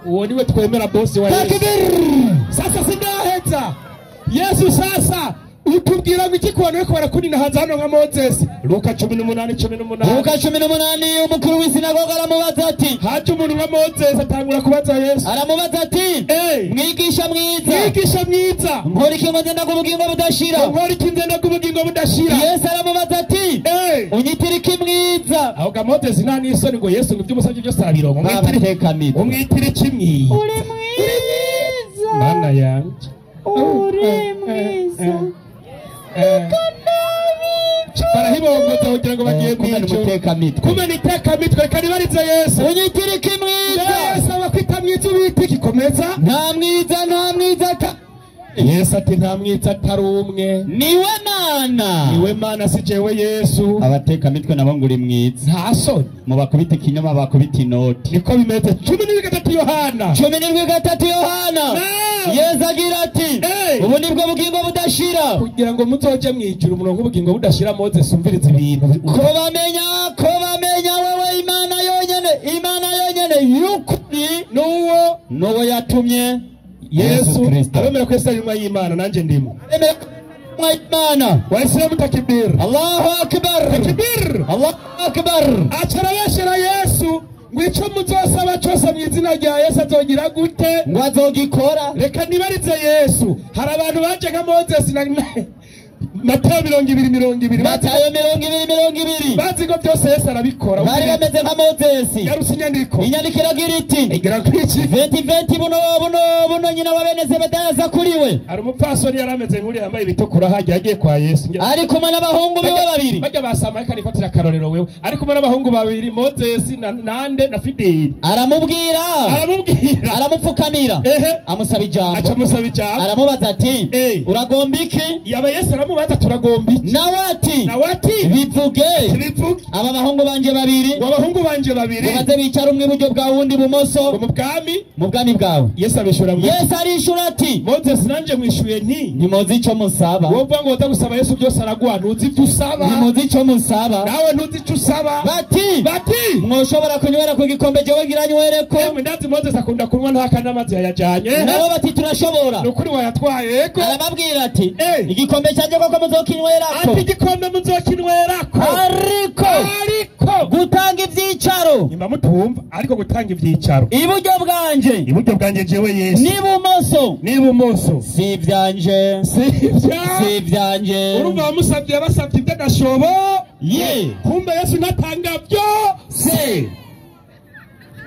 uwo niwe twemera bosi wa Yesu. Sasa sindaheza Yesu sasa utubwira ngo iki kubona yuko barakunina hanze hano nka Moses. Luka 18:18 umukuru w'isinagoga aramubaza ati, haje umuntu nka Moses atangura kubaza Yesu, aramubaza ati mwigisha mwiza, nkora iki ngo nzenda kubugingo budashira? Yesu aramubaza ati unyitira iki mwiza? aho ga Moses nani isoni ngo Yesu ngo by'umusabye byose arabirongo, umwitira iki mwiza? uri mwiza mana yanjye uri mwiza barahibongoza kugira ngo bagiye mwico kumena itekamitwe reka nibarize Yesu unyitirike mwiza Yesu abakwita mwiza ubita igikomeza nta mwiza Yesu ati nta mwiza atari umwe niwe mana si jewe Yesu abatekamitwe nabo ngo uri mwiza nta soni mu bakubita ikinyoma bakubita inoti niko bimeze 17 Yohana Yesu agira ati ubu nibwo bugingo budashira kugira ngo muzoje mwijura umurongo w'ubugingo budashira Moses umviriza ibintu ko bamenya wewe Imana yonyene y'ukuri nuwo yatumye Yesu abemera ko Yesu ari umwana w'Imana nanje ndimo Imana Waislamu takbir Allahu akbar acarabashira Yesu ngwico muzosaba cyose mu izina rya Yesu azogira gute ngo azogikora reka nibarize Yesu hari abantu baje nka Moses na Matayo 20:20 bazi ngo byose Yesu arabikora bari bameze nka Moses yarusi inyandiko iragira iti igira kwiki venti buno nyina wa bene Zebedayo kuriwe ari umupfasoni yarameze nk'uri yambaye ibitukura hajya agiye kwa Yesu ari kumwe n'abahungu biwe babiri bajya basamaye kandi fatira karorero wewe ari kumwe n'abahungu babiri Moses nande na Fideli aramubwira aramupfukamira amusaba ijambo aramubaza ati uragomba iki yaba Yesu aramubaza turagomba iki nawe ati bivuge aba bahungu banje babiri baze bicara umwe iburyo bwa wundi bumoso mu bwami bwawe Yesu arishura ati Moses nanje mwishuye ntimuzi icyo musaba wovuga ngo utagusaba Yesu byose araguha ntuzi icyo usaba ntimuzi icyo musaba nawe ntuzi icyo usaba bati mwoshobora kunywera ku gikombe jewe ngira nywereko ndazi Moses akunda kunywa nta kandi amazi yayajanye nabo bati turashobora nukuri wayatwaye ko arababwira ati igikombe cyanje koko muzokinwerako ati igikombe muzokinwerako ariko gutanga ivyicaro nimba mutumva ariko gutanga ivyicaro iburyo bwanje jewe Yesu nibumoso si ivyanje urumva bamusabye basabye iby'agashobo kumbe Yesu ntatanga byose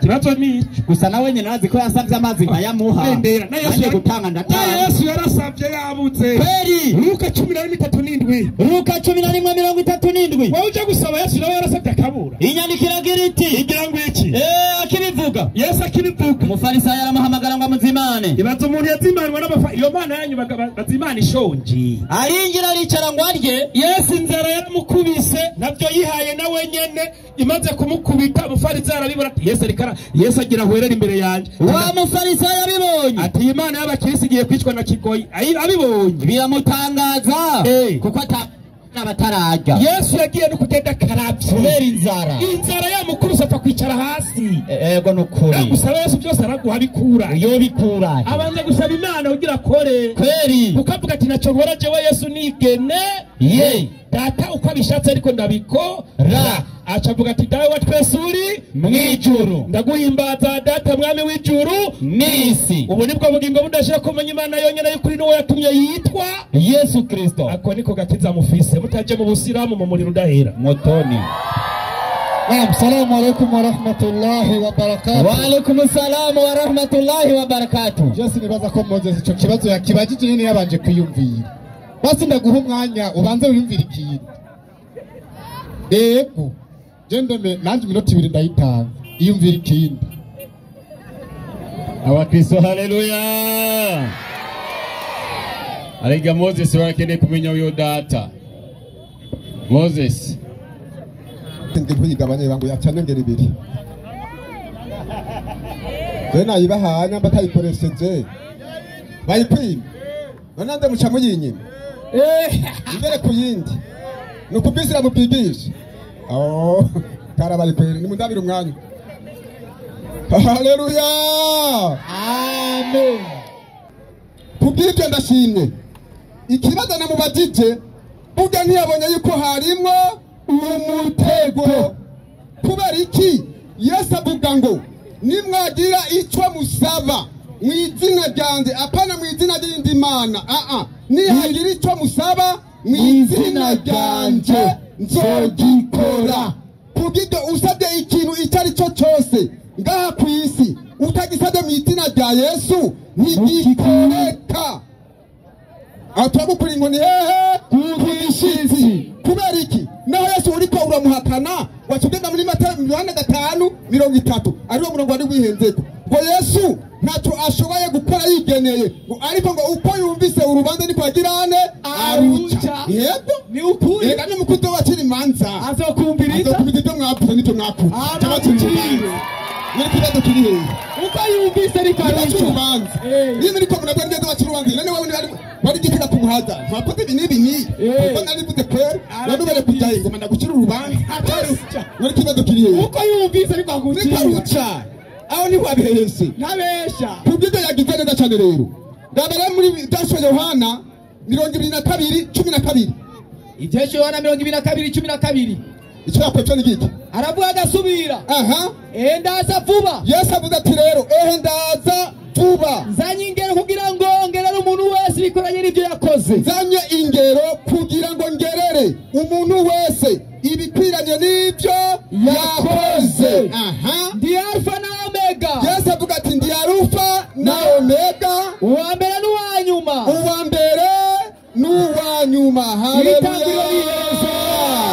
kibazo ni gusa nawe nyine nazi ko yasabye amazi nkayamuha nanjye gutanga ndatanga Yesu yarasabye yabuze Luka 13:7 wowe uje gusaba Yesu nawe yarasabye akabura inyandiko iragira iti igira ngo iki akibivuga Yesu akibivuga umufarisayo aramuhamagara ngo amuzimane ibaza umuntu yazimanwa iyo mana yanyu bazimana ishonji aringira aricara ngo arye Yesu inzara yaramukubise nabyo yihaye nawe nyene imaze kumukubita umufarisayo arabibura Yesu agira hwerera imbere yanjye wa mufarisayo abibonye ati Imana y'abakirisi igiye kwicwa na kigoyi abibonye biramutangaza kuko abatarajya Yesu yagiye no kugenda karabye kubera inzara yamukubise apfa kwicara hasi ego nukuri gusaba Yesu byose araguha bikura abanza gusaba Imana ugira akore kweri ukavuga ati nacyo nkora jewe Yesu nigene data uko abishatse ariko ndabikora acavuga ati dawe wa twese uri mwijuru ndaguhimbaza data mwami w'ijuru n'isi ubu nibwo bugingo budashira kumenya Imana yonyene y'ukuri n'uwo yatumye yitwa Yesu Kristo ako niko gakiza mufise mutaje mu busiramu mu muriro udahera motoni Assalamu alaikum wa rahmatullahi wa barakatuh. Wa alaikum assalam wa rahmatullahi wa barakatuh. Jose nibaza ko Moses ico kibazo yakibajije nyine yabanje kwiyumvira. Basi ndaguha umwanya ubanze wiyumvira ikintu. Ego. Jendeme nanje minota 2 ndayitanga. Iyumvira ikintu. Abakristo haleluya. Arega Moses wakeneye kumenya uyo data. Moses ndikuyigabanye bangu yacane ngeri ibiri Zena ibahanya batayikoresheje bayikwima nonande muca muyinyima imbere kuyindi nukubisira mubwigisha karabari kweri ni mundabira umwanya haleluya amen kubwibyo ndashimye ikibazo namubajije burya ntiyabonye yuko harimwo umutego kubera iki Yesu avuga ngo nimwagira icyo musaba mu izina ryanje apana mu izina ry'indi mana nihagira icyo musaba mu izina ryanje nzogikora kubw'ibyo usabye ikintu icyo ari cyo cyose ngaha ku isi utagisabye mu izina rya Yesu ntigikoreka aho turagukura inkoni hehe ku gishizi. Kubera iki? Naho Yesu uriko uramuhakana watugenda muri Matayo 5:30 ariwo murongo wari wihenzeko ngo Yesu ntacyo ashoboye gukora yigeneye ngo ariko ngo uko yumvise urubanza niko agirane aruca. Yego ni ukuri reka n'umukuto wakiri manza azokumviriza ibyo mwavuze n'icyo mwakuze n'ikibazo kiri hehe uko yumvise ariko urubanza niyo muri ko munabwo ngeze bakiri urubanza none wowe bari gitira ku muhaza ntakoze ibi n'ibi kuko nari mvuze kwera none bari kujyaye ngo manda gukira urubanza n'ikibazo kiri hehe uko yumvise ariko aguca aho ni wabihese ntabesha kubyo yagize neza cyane rero ndabara muri Dasho Yohana 22:12 Ibyesho Yohana 22:12 icyo yakoze ni giki aravuga agasubira aha ndaza vuba. Yesu avuga ati rero ndaza vuba nzanye ingero kugira ngo ngerere umuntu wese bikoranye n'ibyo yakoze. nzanye ingero kugira ngo ngerere umuntu wese ibikwiranye n'ibyo yakoze. aha ndi Alfa na Omega. Yesu avuga ati ndi Alfa na Omega, uwa mbere n'uwa nyuma. uwa mbere n'uwa nyuma. Haleluya.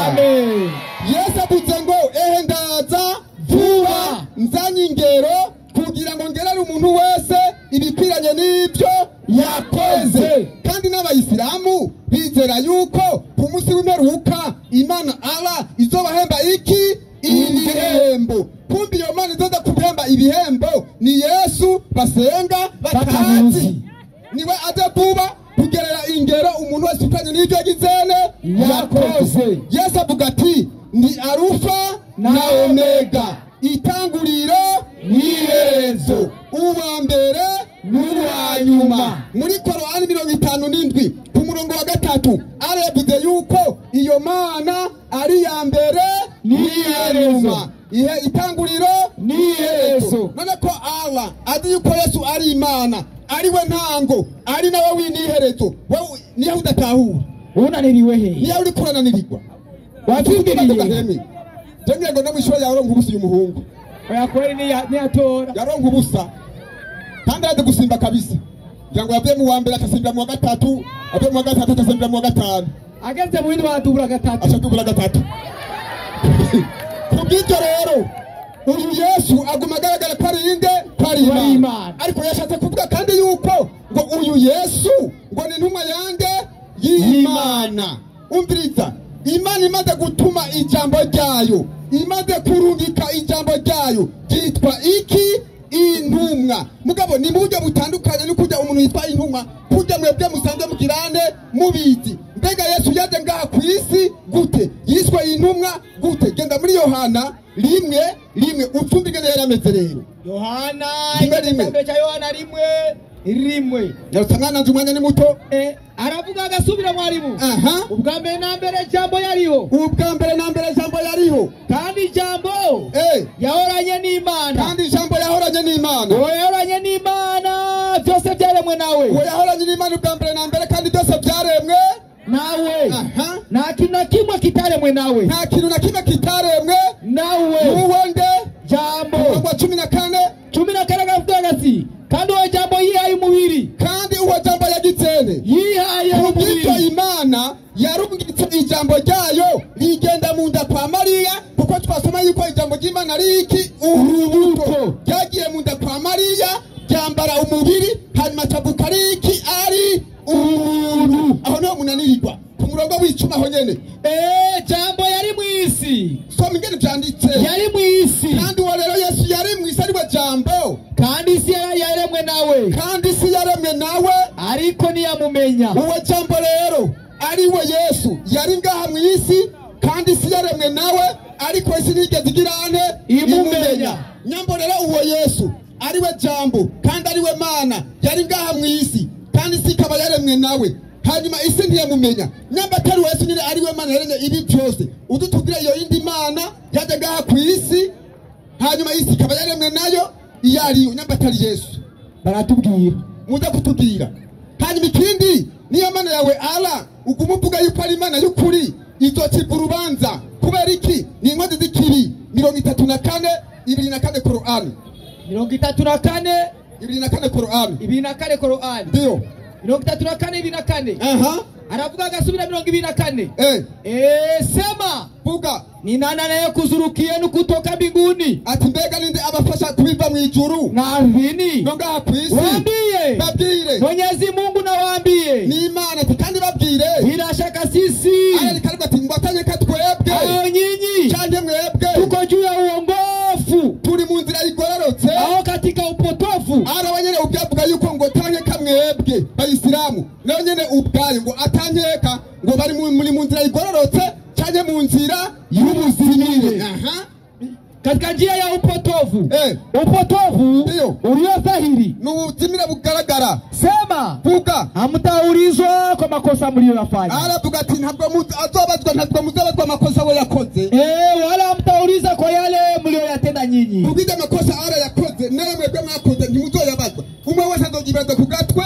Amen. Yesu avuze ngo ndaza vuba nzanye ingero kugira ngo ngerere umuntu wese ibikwiranye n'ibyo yakoze. kandi n'abayisilamu bizera yuko ku munsi w'imperuka Imana Allah izobahemba iki ibihembo. kumbi iyo Mana izoza kubihemba ibihembo ni Yesu basenga batazi. niwe aje vuba kugerera ingero umuntu wese ukwiranye n'ibyo yagizene yakoze. Yesu avuga ati ndi Alfa na Omega, itanguriro n'iherezo, uwa mbere n'uwa nyuma. muri Korani 57 ku murongo wa 3 aravuze yuko iyo Mana ari ya mbere n'iya nyuma, itanguriro n'iherezo. none ko Allah azi yuko Yesu ari Imana, ari we ntango, ari nawe w'iniherezo, wowe niyo udatahura unaniriwe he niyo uri kurananirirwa wafungiriye Jenge ngo namwishyura yaronga ubusa uyu muhungu. oya kweli ni atora Yaronga ubusa. Kandi ade gusimba kabisa. Jango yavuye mu wa mbere atasimbira mu wa gatatu, avuye mu wa gatatu atasimbira mu wa gatanu. ageze mu windi wadubura gatatu. Ashadubura gatatu. Kubw'ibyo rero uyu Yesu aguma agaragara ko ari inde? Ko ari Imana. Ariko yashatse kuvuga kandi yuko ngo uyu Yesu ngo ni ntumwa yande y'Imana. Umviriza, Imana imaze gutuma ijambo ryayo, imaze kurungika ijambo ryayo ryitwa iki? Intumwa. Mugabo ni mu buryo butandukanye no kujya umuntu yitwa intumwa, kujya mwebwe musanzwe mugirane mubizi. Mbega Yesu yaje ngaha ku isi gute? Yiswe intumwa gute? Genda muri Yohana 1:1 ucumbigene yarameze rero. Yohana rimwe cya Yohana 1:1 Yarutangana nje umwanya ni muto. aravuga agasubira mwarimu. aha ubwa mbere na mbere jambo yariho. ubwa mbere na mbere jambo yariho. kandi jambo yahoranye n'Imana. kandi jambo yahoranye n'Imana. uwo yahoranye n'Imana byose byaremwe nawe. uwo yahoranye n'Imana ubwa mbere na mbere kandi byose byaremwe nawe. aha nta kintu na kimwe kitaremwe nawe. nta kintu na kimwe kitaremwe nawe. uwo nde jambo. Umurongo wa 14 gavuga gati kandi uwo jambo yihaye umubiri. kandi uwo jambo yagitsene yihaye umubiri. umubiri. Imana yarungitse ijambo ryayo rigenda mu nda kwa Mariya, kuko twasoma yuko ijambo ry'Imana ari iki? Urubuto. Ryagiye mu nda kwa Mariya ryambara umubiri, hanyuma cavuka ari iki? Ari umuntu. aho niho munanirirwa ku murongo w'icuma aho nyene. jambo yari mu isi. Soma ingene vyanditse. yari mu isi. kandi uwo rero Yesu yari mu isi ari we jambo. kandi isi yaremwe nawe. kandi isi yaremwe nawe ariko ntiyamumenya. uwo jambo rero ari we Yesu yari ngaha mu isi, kandi isi yaremwe nawe ariko isi ntigeze igirane imumenya. nyambo rero uwo Yesu ari we jambo kandi ari we Mana yari ngaha mu isi, kandi isi ikaba yaremwe nawe, hanyuma isi ntiyamumenya. nyamba atari Yesu nyine ari we Mana yaremye ibi byose, udutubwire iyo yindi Mana yaje ngaha ku isi, hanyuma isi ikaba yaremwe nayo iyo ariyo. nyamba atari Yesu baratubwira muza kutubwira. hanyuma ikindi, niyo Mana yawe Allah uguma uvuga yuko ari Imana y'ukuri, izocibwa urubanza. kubera iki? ni inkozi z'ikibi. 34:24 Korani. 34 24 Korani. 24 Korani. Ndio 34:24 aha aravuga agasubira 24 sema vuga ni nani anayekuzurukia kutoka mbinguni ati mbega ninde abafasha kubiva mu ijuru na ardhini nonga kwisi waambie babwire Mwenyezi Mungu na waambie ni Imana ati kandi babwire bila shaka sisi ari kalba ati ngwatanye katwebwe hao nyinyi cyane mwebwe tuko juu ya uongofu turi mu nzira igororotse au katika upotofu ara abanyene ubyavuga yuko ngo tanke kamwebwe bayisilamu nayo nyene ubwaye ngo atankeka ngo bari muri mu nzira igororotse cyane mu nzira y'ubuzimire aha katika njia ya upotovu upotovu ndio ulio dhahiri n'ubuzimire bugaragara sema vuga hamtaulizwa kwa makosa mliyofanya aravuga ati ntabwo muzabazwa amakosa we yakoze wala hamtauliza kwa yale mliyoyatenda nyinyi ubide amakosa ara yakoze nayo mwebwe mwakoze ntimuzoyabazwa umwe wese azogibaza ku gatwe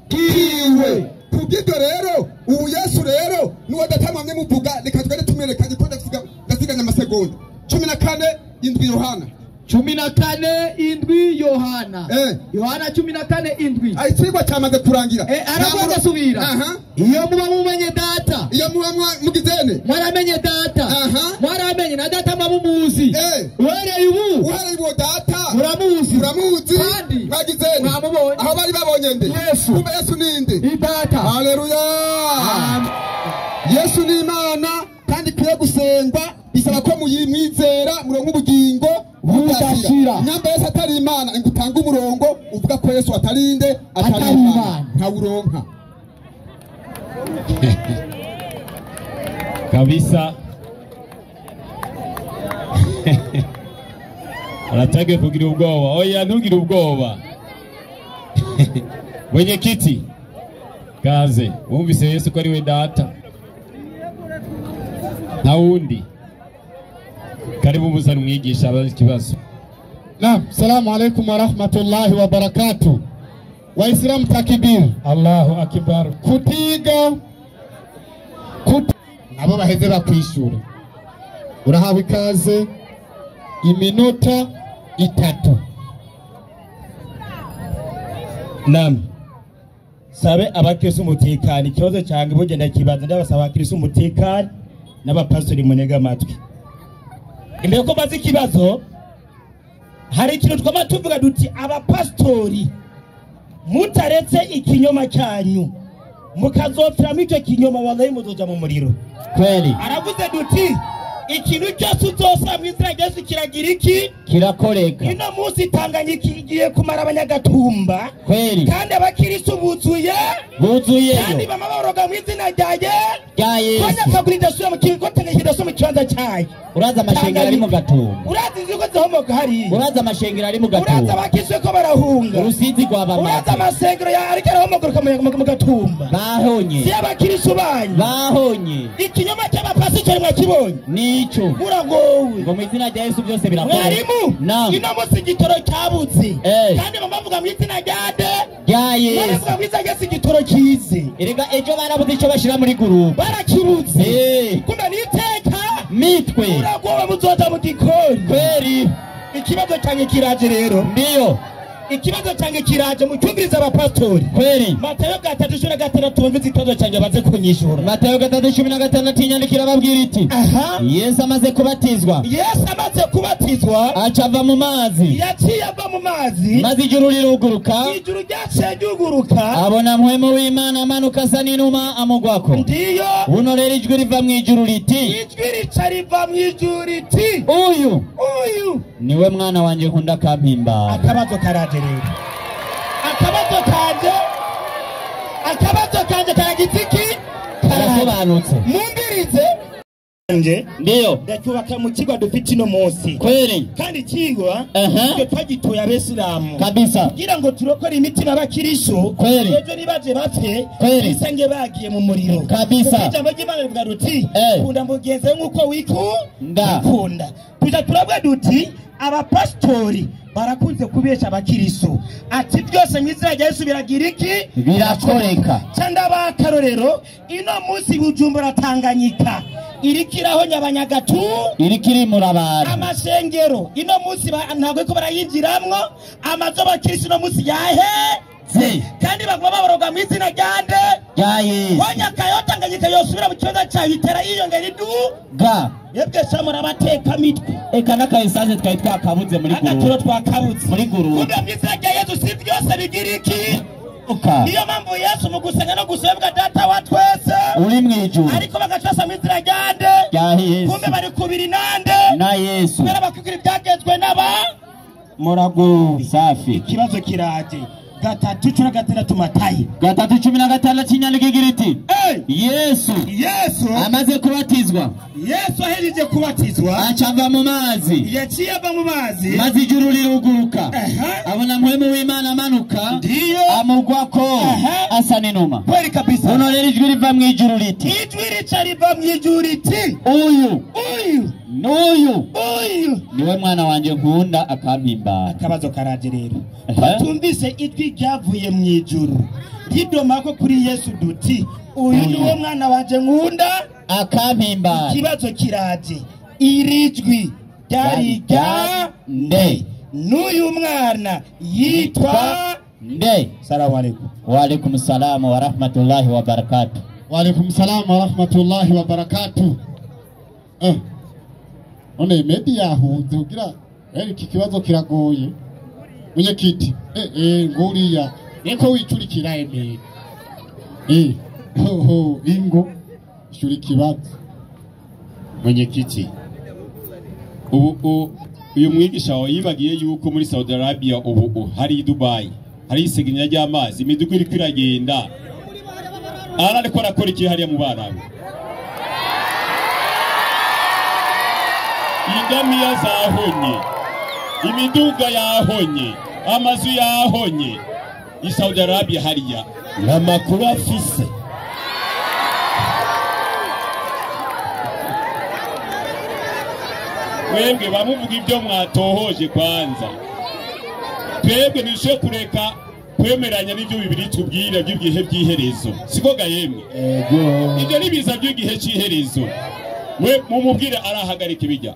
kiwe kubw'ibyo rero ubu Yesu rero nuwo datamamye muvuga reka twere tumwerekanye ko ndasiganya amasegonda 14:7 Yohana 14:7 Yohana Yohana 14:7 ayitsigwa cyamaze kurangira aravuga subira iyo muba mumenye data iyo muba mugizene mwaramenye data mwaramenye na data mabumuzi uhereye ubu data muramuzi kandi mwagizene aho bari babonye nde kumbe Yesu ninde data haleluya Yesu ni Imana kandi kwiye gusengwa bisaba ko muyimwizera murongo ubugingo budashira nyamba Yesu atari Imana ingutanga umurongo uvuga ko Yesu atarinde atari Imana nta uronka kabisa aratage kugira ubwoba oya ntugire ubwoba mwenyekiti kaze wumvise Yesu ko ari we data na wundi karibu muzana umwigisha abazi kibazo. Naam, salamu alaykum wa rahmatullahi wa barakatuh. Waislamu takbir. Allahu akbar. Kutiga abo baheze bakwishura. Urahawe ikaze iminota 3. Naam. Sabe abakristo umutekano ikibazo cyange bugenda kibaza ndabasaba abakristo umutekano n'abapastori munega amatwi. Imbere ko bazi kibazo hari ikintu twama tuvuga duti abapastori mutaretse ikinyoma cyanyu mukazofiramo icyo kinyoma wallahi muzoja mu muriro. Kweli. Aravuze duti ikintu cyose uzosa mu Israel Yesu kiragira iki kirakoreka. Ino munsi Tanganyika igiye kumara abanyagatumba. Kweli. Kandi abakiristo buzuye kandi bamaboroga mu izina rya Yesu. Kwanya kagurida sura mu kigo Tanganyika mu kibanza cyayi. Uraza amashengero ari mu gatumba. Uraza iziko zihomoka hari. Uraza amashengero ari mu gatumba. Uraza abakiswe ko barahunga. Urusizi rwa bamama. Uraza amasengero ya ariko arahomoka mu gatumba. Bahonye. Si abakiristo banyu. Bahonye. Ikinyoma cy'abapasiteri mwakibonye. Nico. Muragowe. Ngo mu izina rya Yesu byose birakoreka. Mwarimu. Ino munsi igitoro cyabuze. Kandi bamavuga mu izina rya Yesu. Baravuga mu izina Yesu igitoro kize. Erega ejo barabuze icyo bashira muri group. Barakibuze. Kumbe niteka mitwe. Muragowe muzoza mu gikoni. Kweli. Ikibazo cyange kiraje rero. Ndiyo. Ikibazo cyange kiraje mu cyumviriza abapastori. Kweli. Matayo 3:6 tumvize ikibazo cyange baze kunyishura. Matayo 3:16 inyandikira babwira iti. Yesu amaze kubatizwa. Yesu amaze kubatizwa. Acava mu mazi. Yaciye ava mu mazi. Mazi ijuru riruguruka. Ijuru ryaciye ryuguruka. Abona mpwemu w'Imana amanuka asa n'inuma amugwako. Ndiyo. Buno rero ijwi riva mu ijuru riti. Ijwi rica riva mu ijuru riti. Uyu niwe mwana wanje nkunda kampimba. Akabazo karaje rero. Akabazo kanje karagitiki karasobanutse. Mumbirize nje ndiyo ndacyubaka mu kigo dufite ino munsi. Kweli. Kandi kigwa cyo twagitoya abesilamu kabisa kugira ngo turokore imitima y'abakiristo. Kweli. Ejo nibaje bapfe bisange bagiye mu muriro kabisa. Ijambo ry'Imana rivuga ruti kunda mugenzi nkuko wikunda. Tuja turabwa duti abapastori barakunze kubesha abakiristo ati byose mu izina rya Yesu biragira iki birakoreka. Cyanda bakarorero ino munsi Bujumbura Tanganyika irikiraho nyabanyagatu irikiri murabara amashengero ino munsi ntabwo ko barayinjiramwo amazo abakiristo ino munsi yahe kandi baguma baboroga mu izina ryande rya Yesu wanyaka yotanganyika yosubira mu kibanza cyayo bitera yiyongera iduga yebwe samura abateka mitwe eka n'akayisanze twari twakabuze muri agaturo twakabuze muri guru kumbe mu izina rya Yesu si byose bigira iki niyo mpamvu Yesu mu gusenga no gusebwa data wa twese uri mu ijuru ariko bagacasa mu izina ryande rya Yesu kumbe bari kubiri nande na Yesu kubera bakubwira ibyagezwe n'aba murago safi ikibazo kiraje gatatu cumi na gatandatu Matayo gatatu cumi na gatandatu inyandiko igira iti Yesu amaze kubatizwa Yesu ahejeje kubatizwa acava mu mazi yaciye ava mu mazi maze ijuru riruguruka abona mpwemu w'Imana amanuka ndiyo amugwako asa n'inuma kweli kabisa uno rero ijwi riva mu ijuru riti ijwi rica riva mu ijuru riti uyu n'uyu niwe mwana wanje nkunda akampimbara akabazo karaje rero tumvise ijwi ryavuye mu ijuru ridoma ko kuri Yesu duti uyu niwe mwana wanje nkunda akampimbara ikibazo kiraje iri jwi ryari nde n'uyu mwana yitwa nde salamu alaykum wa alaykum salam wa rahmatullahi wa barakatuh wa alaykum salam wa rahmatullahi wa barakatuh none media hunze ugira iki kibazo kiragoye munyekiti nguriya niko wicurikira eme ingo shuri kibazo munyekiti ubu uyu mwigisha wawe yibagiye yuko muri Saudi Arabia ubu hari Dubai hari isiginya ry'amazi imidugu iri kwiragenda ariko arakora iki hariya mu Barabu ingamiya zahonye imiduga yahonye amazu yahonye i Saudi Arabia hariya amakuru afise mwebwe bamuvuga ibyo mwatohoje kwanza twebwe nisho kureka kwemeranya n'ibyo bibiri tubwira by'igihe by'iherezo siko gahemwe ibyo nibiza by'igihe cy'iherezo we mumubwire arahagarika ibijya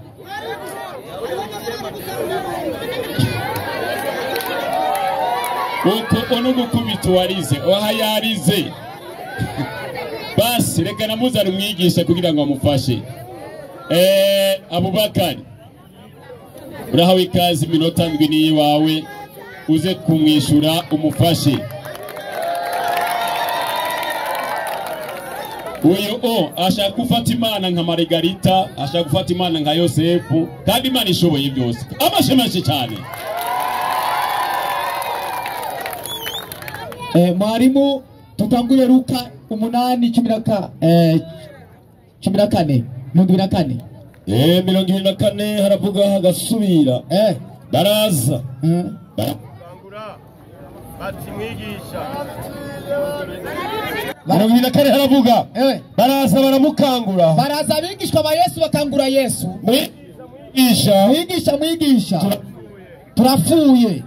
uko ono gukubita warize ohayarize basi reka namuzana umwigisha kugira ngo amufashe Abubakari urahawe ikaze iminota ndwi ni wawe uze kumwishura umufashe uyu ashaka gufata Imana nka Margarita ashaka gufata Imana nka Yosefu kandi Imana ishoboye byose amashemashe cyane mwarimu tutangure Luka 8:14 24 haravuga hagasubira baraza bati mwigisha 24 haravuga baraza baramukangura baraza abigishwa ba Yesu bakangura Yesu mwigisha turapfuye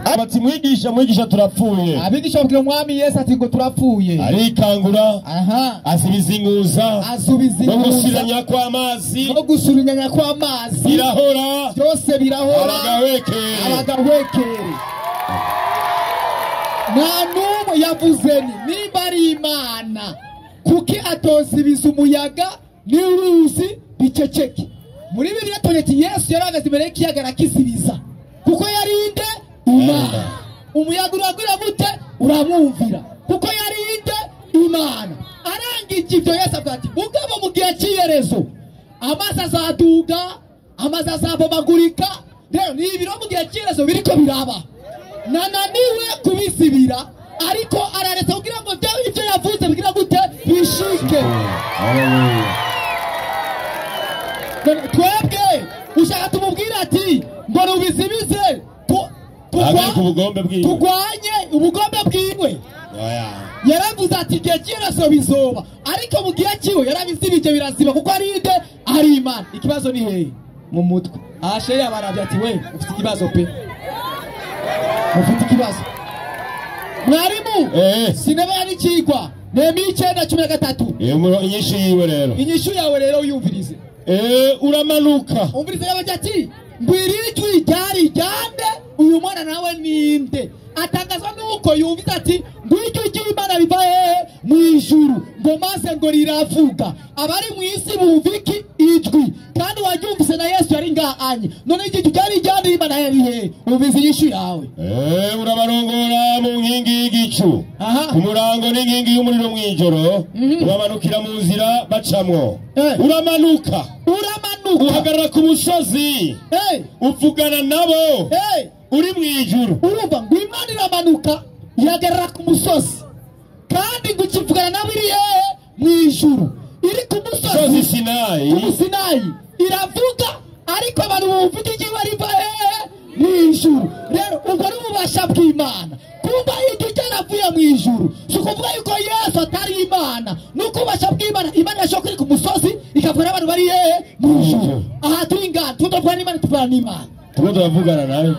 abati mwigisha turapfuye abigisha babwira umwami Yesu ati ngo turapfuye arikangura asubizinguza no gusurinya kw'amazi birahora byose birahora abagahwekere nta n'umwe yavuze niba ari Imana kuki atosibiza umuyaga n'uruzi biceceke muri Bibiliya toneti Yesu yaragaze imbere y'ikiyaga arakisibiza kuko yarinde Imana umuyaga uragura gute uramwumvira kuko yarinde Imana arangije ibyo Yesu avuga ati mugabo mu gihe cy'iherezo amazi azaduga amazi azabomagurika rero ni ibiro mu gihe cy'iherezo biriko biraba nananiwe kubisibira ariko araretse kugira ngo ibyo yavuze bigira gute bishike twebwe ushaka tumubwira ati ngo nubisibize tugwanye ubugombe bwiwe yaravuze ati igihe cy'iherezo bizoba ariko mu gihe cyiwe yarabizibije biraziba kuko ari inde ari Imana ikibazo ni hehe mu mutwe ahashe yabarabye ati we ufite ikibazo pe ufite ikibazo mwarimu sinema yanikigwa Nehemiya 9:13 inyishu yiwe rero inyishu yawe rero uyumvirize uramanuka umvirize yabaje ati ngwirijwi ryari ryande uyu uyu mwana nawe ninde. Atangazwa nuko yumvise ati ngwicyo cy'Imana biva mu ijuru ngo maze ngo riravuga. Abari mu isi bumviki ijwi kandi wabyumvise na Yesu yari ngahanye. None iki cyari cyane Imana yari he? Ubizi yishu yawe. Urabarongora mu nkingi y'igicu. Ku murango n'inkingi y'umuriro mu ijoro. Uramanukira mu nzira bacamwo. Uramanuka. Uhagarara ku musozi. Uvugana nabo. Uri mu ijuru. Urumva ngo Imana iramanuka yagarara ku musozi kandi ngo ikivugana nabo iri mu ijuru. Iri ku musozi Sinayi iravuga ariko abantu bumva iki bariva mu ijuru. Rero ubwo ni ububasha bw'Imana. Kumva icyo cyaravuye mu ijuru si ukuvuga yuko Yesu atari Imana. Nuko ububasha bw'Imana Imana yashobora kuri ku musozi ikavuga n'abantu bari mu ijuru. Aha turi ngaha tudavuga n'Imana tuvugana n'Imana. Turavugana nayo.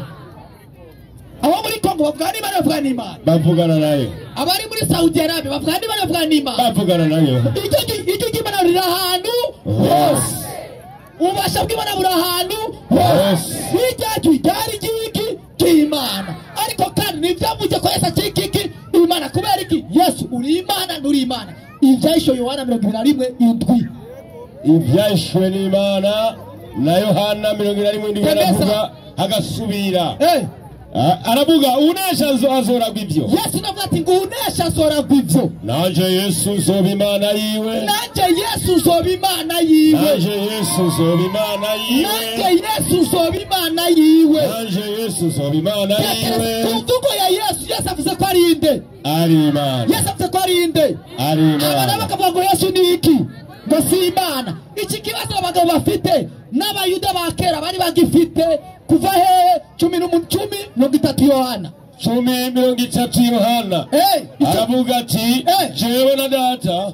Abo muri Kongo bavugana n'Imana bavugana n'Imana. Bavugana nayo. Abari muri Saudi Arabia bavugana n'Imana bavugana n'Imana. Bavugana nayo. Icyo cy'Imana riri ahantu hose. Ubasha bw'Imana buri ahantu hose. Icyo cyari giki cy'Imana. Ariko kandi nivyavuze ko Yesu akiki Imana kubera iki? Yesu uri Imana nuri Imana. Ivyahishwe Yohana 21:7. Ivyahishwe n'Imana na Yohana 21:7 aravuga agasubira. Aravuga unesha azoragwa ivyo. Yesu navuga ati ngo unesha azoragwa ivyo. Naje Yesu zoba Imana yiwe. Naje Yesu zoba Imana yiwe. Naje Yesu zoba Imana yiwe. Naje Yesu zoba Imana yiwe. Naje Yesu zoba Imana yiwe. Kuvugo ya Yesu avuze ko ari inde? Ari Imana. Yesu avuze ko ari inde? Ari Imana. Abana bakavuga ngo Yesu ni iki? Ngo si Imana. Iki kibazo abagabo bafite n'abayuda ba kera bari bagifite kuva 10:30 Yohana. 10:30 Yohana. Aravuga ati jewe na data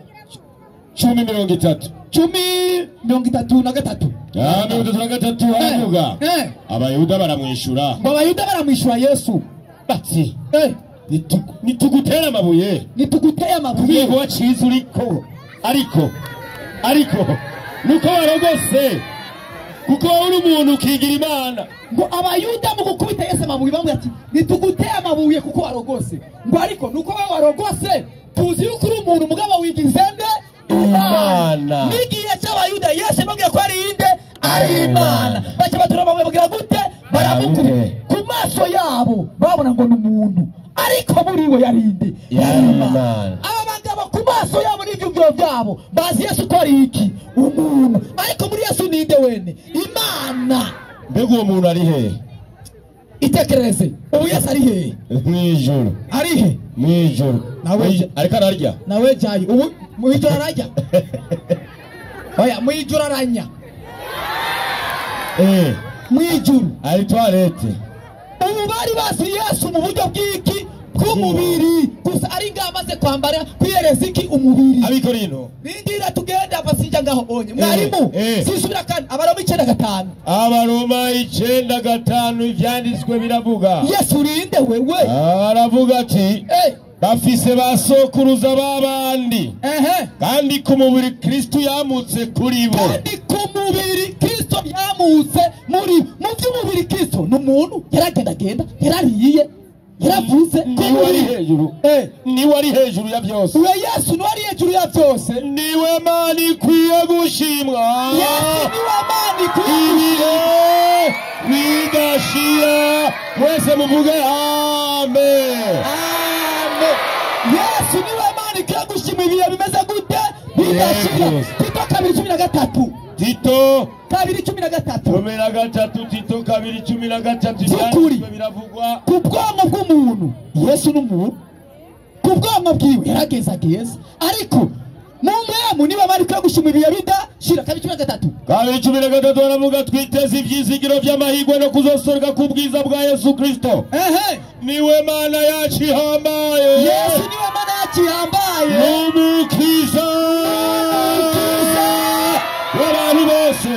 10:30. 10:33. 10:33 aravuga. Abayuda baramwishura. Abayuda baramwishura Yesu. Bati nitugutera amabuye. Nitugutera amabuye. Ngo wacize uriko. Ariko nuko warogose. Kuko uri umuntu ukigira Imana. Ngo abayuda mu gukubita Yesu amabuye bamwe ati nituguteye amabuye kuko warogose. Ngo ariko nuko we warogose tuzi yuko uri umuntu mugabo wigize nde Imana. Nigiye cy'abayuda Yesu bambwiye ko ari inde ari Imana. Bacha baturaba bagira gute baramukubita ku maso yabo babona ngo n'umuntu ariko muri we yari inde Imana. Aba bagabo ku maso yabo n'ibyo byabo bazi Yesu ko ari iki umuntu ariko muri Yesu ninde wene Imana. Mbega uwo muntu ari he? Itekereze ubu Yesu ari he? Mwijuru. Ari he? Mwijuru. Nawe ariko ararya. Nawe jayi ubu mwijuru ararya. Oya mwijuru aranya. Mwijuru ari toilette. Ubu bari basi Yesu mu buryo bw'iki bw'umubiri gusa ari ngamaze kwambara kwiyereza iki umubiri. Abikorino nindira tugenda basijya ngaho onye mwarimu sisubira kandi Abaroma 9:5. Abaroma 9:5 ivyanditswe biravuga Yesu urinde wewe. Aravuga ati bafise basokuruza babandi kandi ku mubiri Kristo yamutse kuri bo. Kandi ku mubiri Kristo yamutse muri mu by'umubiri Kristo n'umuntu yaragenda yarariye yaravuze niwe ari hejuru. Niwe ari hejuru ya byose. Uwe Yesu niwe ari hejuru ya byose. Niwe Mana ikwiye gushimwa. Yesu niwe Mana ikwiye bigashira. Mwese muvuge amen. Amen. Yesu niwe Mana ikwiye gushimwa. Ibihe bimeze gute? Bigashira. Tito 2:13. Tito 2:13. Tito 2:13 biravugwa ku bwonko bw'umuntu. Yesu n'umuntu ku bwonko bwiwe yaragezageza ariko mu niba bari gushima ibihe bidashira. 2:13 baravuga twiteze ibyizigiro by'amahirwe no kuzosorga ku bwiza bwa Yesu Kristo. Niwe Mana yacu ihambaye. Yesu niwe Mana yacu ihambaye. Umukiza w'abantu bose.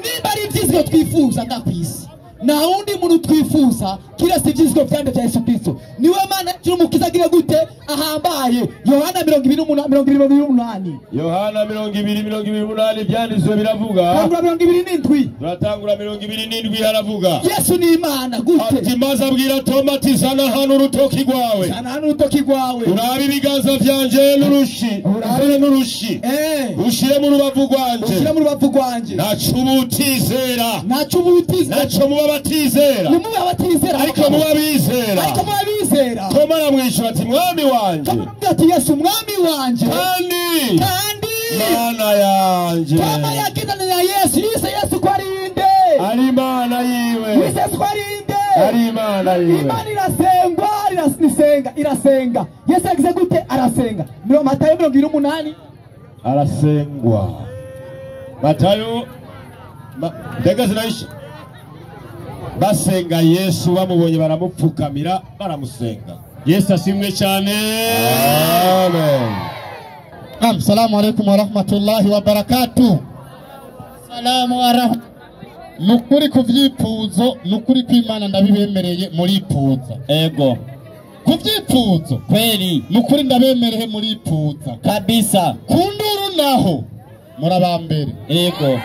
Niba ari ibyizigiro twifuza ngakwisi na undi muntu twifuza kirasi ibyizigiro byande bya Yesu Kristo. Niwe Mana yacu umukiza agira gute ahambaye Yohana 20:28 Yohana 20:28 byanditswe biravuga Tangura 27 turatangura 27 haravuga Yesu ni Imana gute ati maze abwira Toma ati zana hano urutoki rwawe urabe ibiganza byanje n'urushi urabe n'urushi ushire mu rubavu rwanje naco mutizera naco muba batizera ariko muba bizera Toma aramwishyura ati mwami wanje ati Yesu mwami wanje kandi Mana yanje Toma yakidana na Yesu Yesu ko arinde ari Imana yiwe Yesu ko arinde ari Imana yiwe Imana irasenga Yesu yagize gute arasenga Matayo 28 arasengwa Matayo ndega zinaisha basenga Yesu bamubonye baramupfukamira baramusenga Yesu asimwe cyane amen. Assalamu alaikum wa rahmatullahi wa barakatuh. Salamu alaikum. Nukuri kuvyifuzo nukuri kw'Imana ndabibemereye muri puza. Ego. Kuvyifuzo kweli nukuri ndabemereye muri puza kabisa. Kunduru naho murabambere. Ego.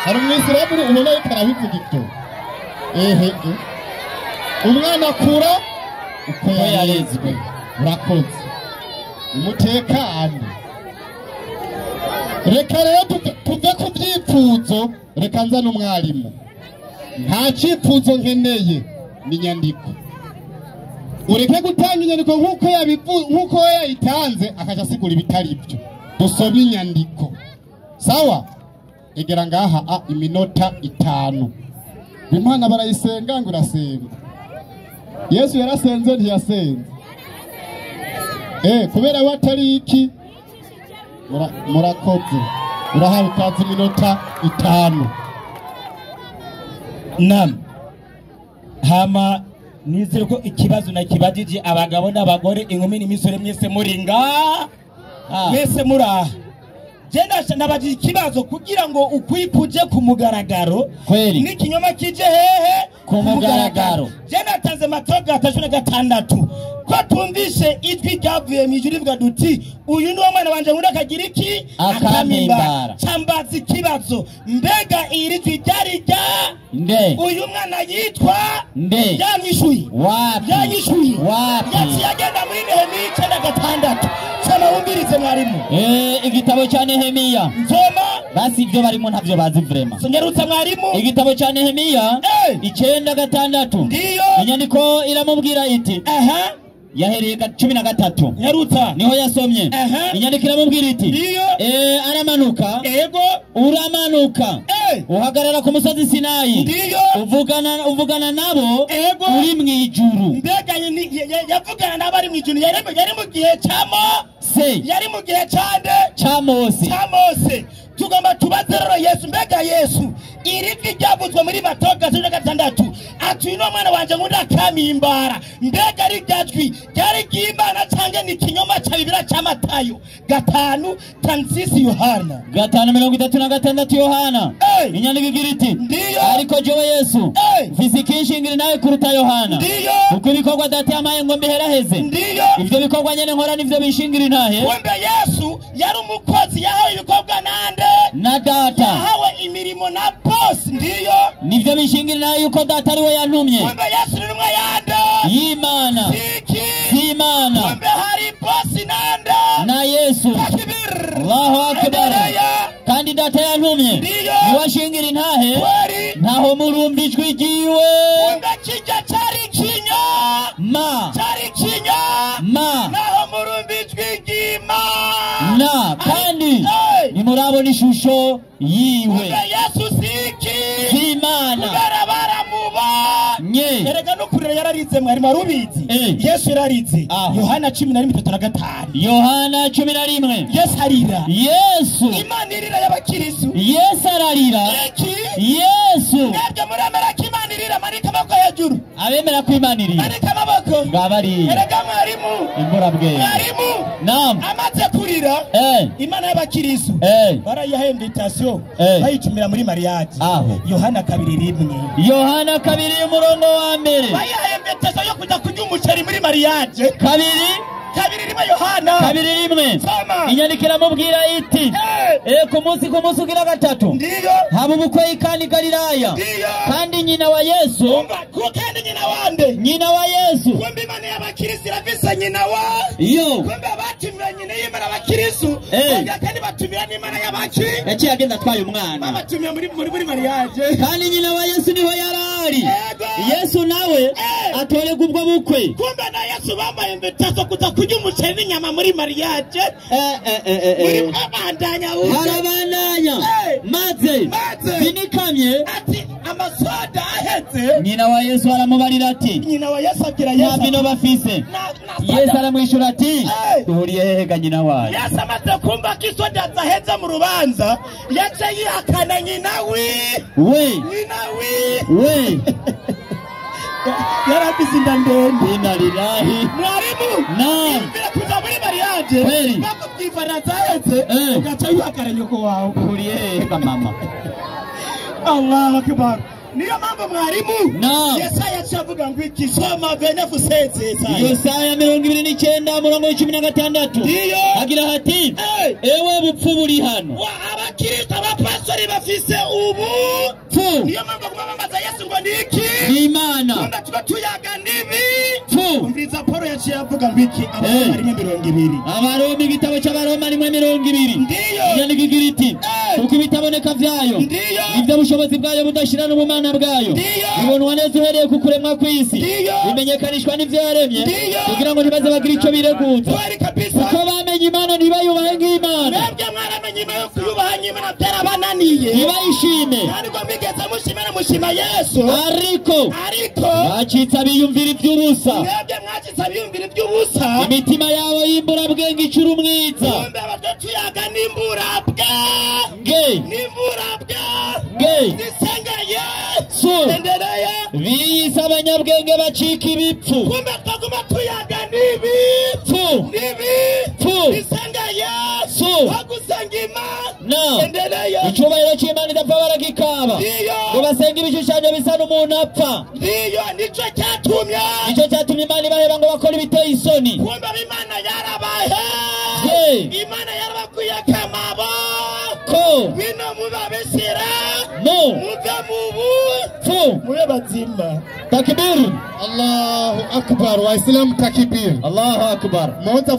Hari umwisiramu ubona yuko arabivuga ibyo. Umwana akura uko yarezwe. Urakoze. Umutekano. Reka rero tuve ku byifuzo, reka nzana umwarimu. Nta cyifuzo nkeneye ni nyandiko. Ureke gutanga inyandiko nkuko yayitanze akaja asigura ibitari byo. Dusome inyandiko. Sawa? Egera ngaha iminota 5. Imana barayisenga ngo irasenga. Yesu yarasenze ntiyasenze. Kubera watari iki murakoze urahawe ikaze iminota 5. Nam hama nizere ko ikibazo nakibajije abagabo n'abagore inkumi n'imisore mwese muringa mwese muraha jenda nabajije ikibazo kugira ngo ukwikuje ku mugaragaro n'ikinyoma kije hehe ku mugaragaro jenda tanze matoga 36 ko tumvishe ijwi ryavuye mu ijuru rivuga duti uyu ni mwana wanje nkunda kagira iki akamimbara cyambaza ikibazo mbega iri jwi ryari rya nde uyu mwana yitwa nde yanyishuye wapi yagenda muri Nehemiya 9:6 cyane wumvirize mwarimu igitabo cya Nehemiya nsoma basi ibyo barimo ntavyo bazi vrema songerutsa mwarimu igitabo cya Nehemiya 9:6 ndiyo inyandiko iramubwira iti yahereye 13 nyarutsa niho yasomye inyandiko iramubwira iti aramanuka uramanuka uhagarara ku musozi Sinayi uvugana nabo uri mu ijuru mbega yavugana nabo ari mu ijuru yari mu gihe yari mu gihe cya Mose tugomba tubaze rero Yesu mbega Yesu iri ryavuzwe muri Matoga 6:6 ati uno mwana wanje nkunda kamimbara mbega ari ryajwi ryari ry'Imana cyangwa ni kinyoma cya Bibiliya cya Matayo 5:36 Yohana 5:36 Yohana inyandiko igira iti ariko jewe Yesu mfise ikinshingiro nawe kuruta Yohana kuko ibikorwa data yamaye ngo mbiheraheze ivyo bikorwa nyene nkora nivyo binshingiro intahe kumbe Yesu yari umukozi yahawe ibikorwa nande na data yahawe imirimo na boss nivyo binshingiro nawe yuko data ari we yantumye kumbe Yesu ni umwe yande y'Imana y'Imana kumbe hari boss nande na Yesu Allahu akbar kandi data yantumye niwashingira intahe ntaho murumva ijwi ryiwe kumbe kijya cyari kinyoma naho murumva ijwi ry'Imana kandi nimurabona ishusho yiwe Yesu siki Imana baramubanye erega no kurira yararize mwari marubizi Yesu yararize Yohana 10:35 Yohana 11 Yesu arira Yesu Imana irira y'abakirisu Yesu ararira Yesu nabyo muramera ko Imana irira marika amaboko hejuru hejuru abemera kwimanirira areka amaboko ngabari erega mwarimu imbura bwe mwarimu nam amaze kurira imana y'abakirisu barayiha invitation bayicumira muri mariage aho Yohana 2:1 Yohana 2 umurongo wa mbere bayiha invitation yo kuja kurya umuceri muri mariage kabiri Yohana 2:1 inyandikira mubwira iti ku munsi ugira gatatu ndiyo haba ubukwe ikani Galilaya kandi nyina wa Yesu kandi nyina wande nyina wa Yesu kumbe imana y'abakirisi ravisa nyina wa kumbe abatumira nyina y'imana y'abakirisu kandi batumira n'imana y'abakiri yaciye agenda atwaye umwana batumira muri mariage kandi nyina wa Yesu niho yarari Yesu nawe atorega ubwo bukwe kumbe na Yesu bambaye invitation kuza kurya umuceri n'inyama muri mariage muri abandanya harabandanya maze binikamye ati amasoda ahetse nyina wa Yesu aramubarira ati nyina wa Yesu agira Yesu nabino bafise Yesu aramwishura ati duhuriye hehe nyina wawe Yesu amaze kumva ko isoda zaheze mu rubanza yace yihakana nyina we yarafise inda ndende inalilahi mwarimu mbere kuza muri mariage bakubwifana zaheze ugaca yihakana nyoko wawe duhuriye hehe mama Allahu akbar niyo mambo mwarimu Yesaya chavuga ngo ikisoma vene fusetse Yesaya 29 murongo 16 ndiyo agira hati ewe bupfu buri hano abakristo abapastori bafise ubu niyo mambo kumamaza Yesu ngo niki Imana ngo tuba tuyaga nibi umviriza Paulo yaciye avuga ngo iki Abaroma 2:20 Abaroma igitabo cy'Abaroma 2:20 ndiyo yandikigira iti kuko ibitaboneka vyayo ibyo bushobozi bwayo budashira n'ubumana bwayo ibonwa neza uhereye ku kuremwa kw'isi bimenyekanishwa n'ivyo yaremye kugira ngo ntibaze bagira icyo bireguza kuko bamenye Imana ntibayubahe nk'Imana mwebwe mwaramenye Imana yo kuyubaha Imana byarabananiye ntibayishime ariko mbigeze mushima Yesu ariko bacitsa biyumvira iby'ubusa mwebwe mwacitsa biyumvira iby'ubusa imitima yabo y'imbura bwenge icura umwiza kumbe abatuyaga n'imbura nisengeye endelea biyise abanyabwenge bacika ibipfu kumbe tuguma tuyaga n'ibipfu nisengeye bagusengima endelea icyubahiro cy'Imana idapfa baragikaba ngo basenga ibishushanyo bisa n'umuntu apfa ndiyo nicyo cyatumye Imana ibaheba ngo bakora ibiteye isoni kumbe Imana yarabahe Imana yarabakwiye akamaboko bino mubabesera muve mubu mube bazima takbir Allahu akbar wa Islam takbir Allahu akbar mmoja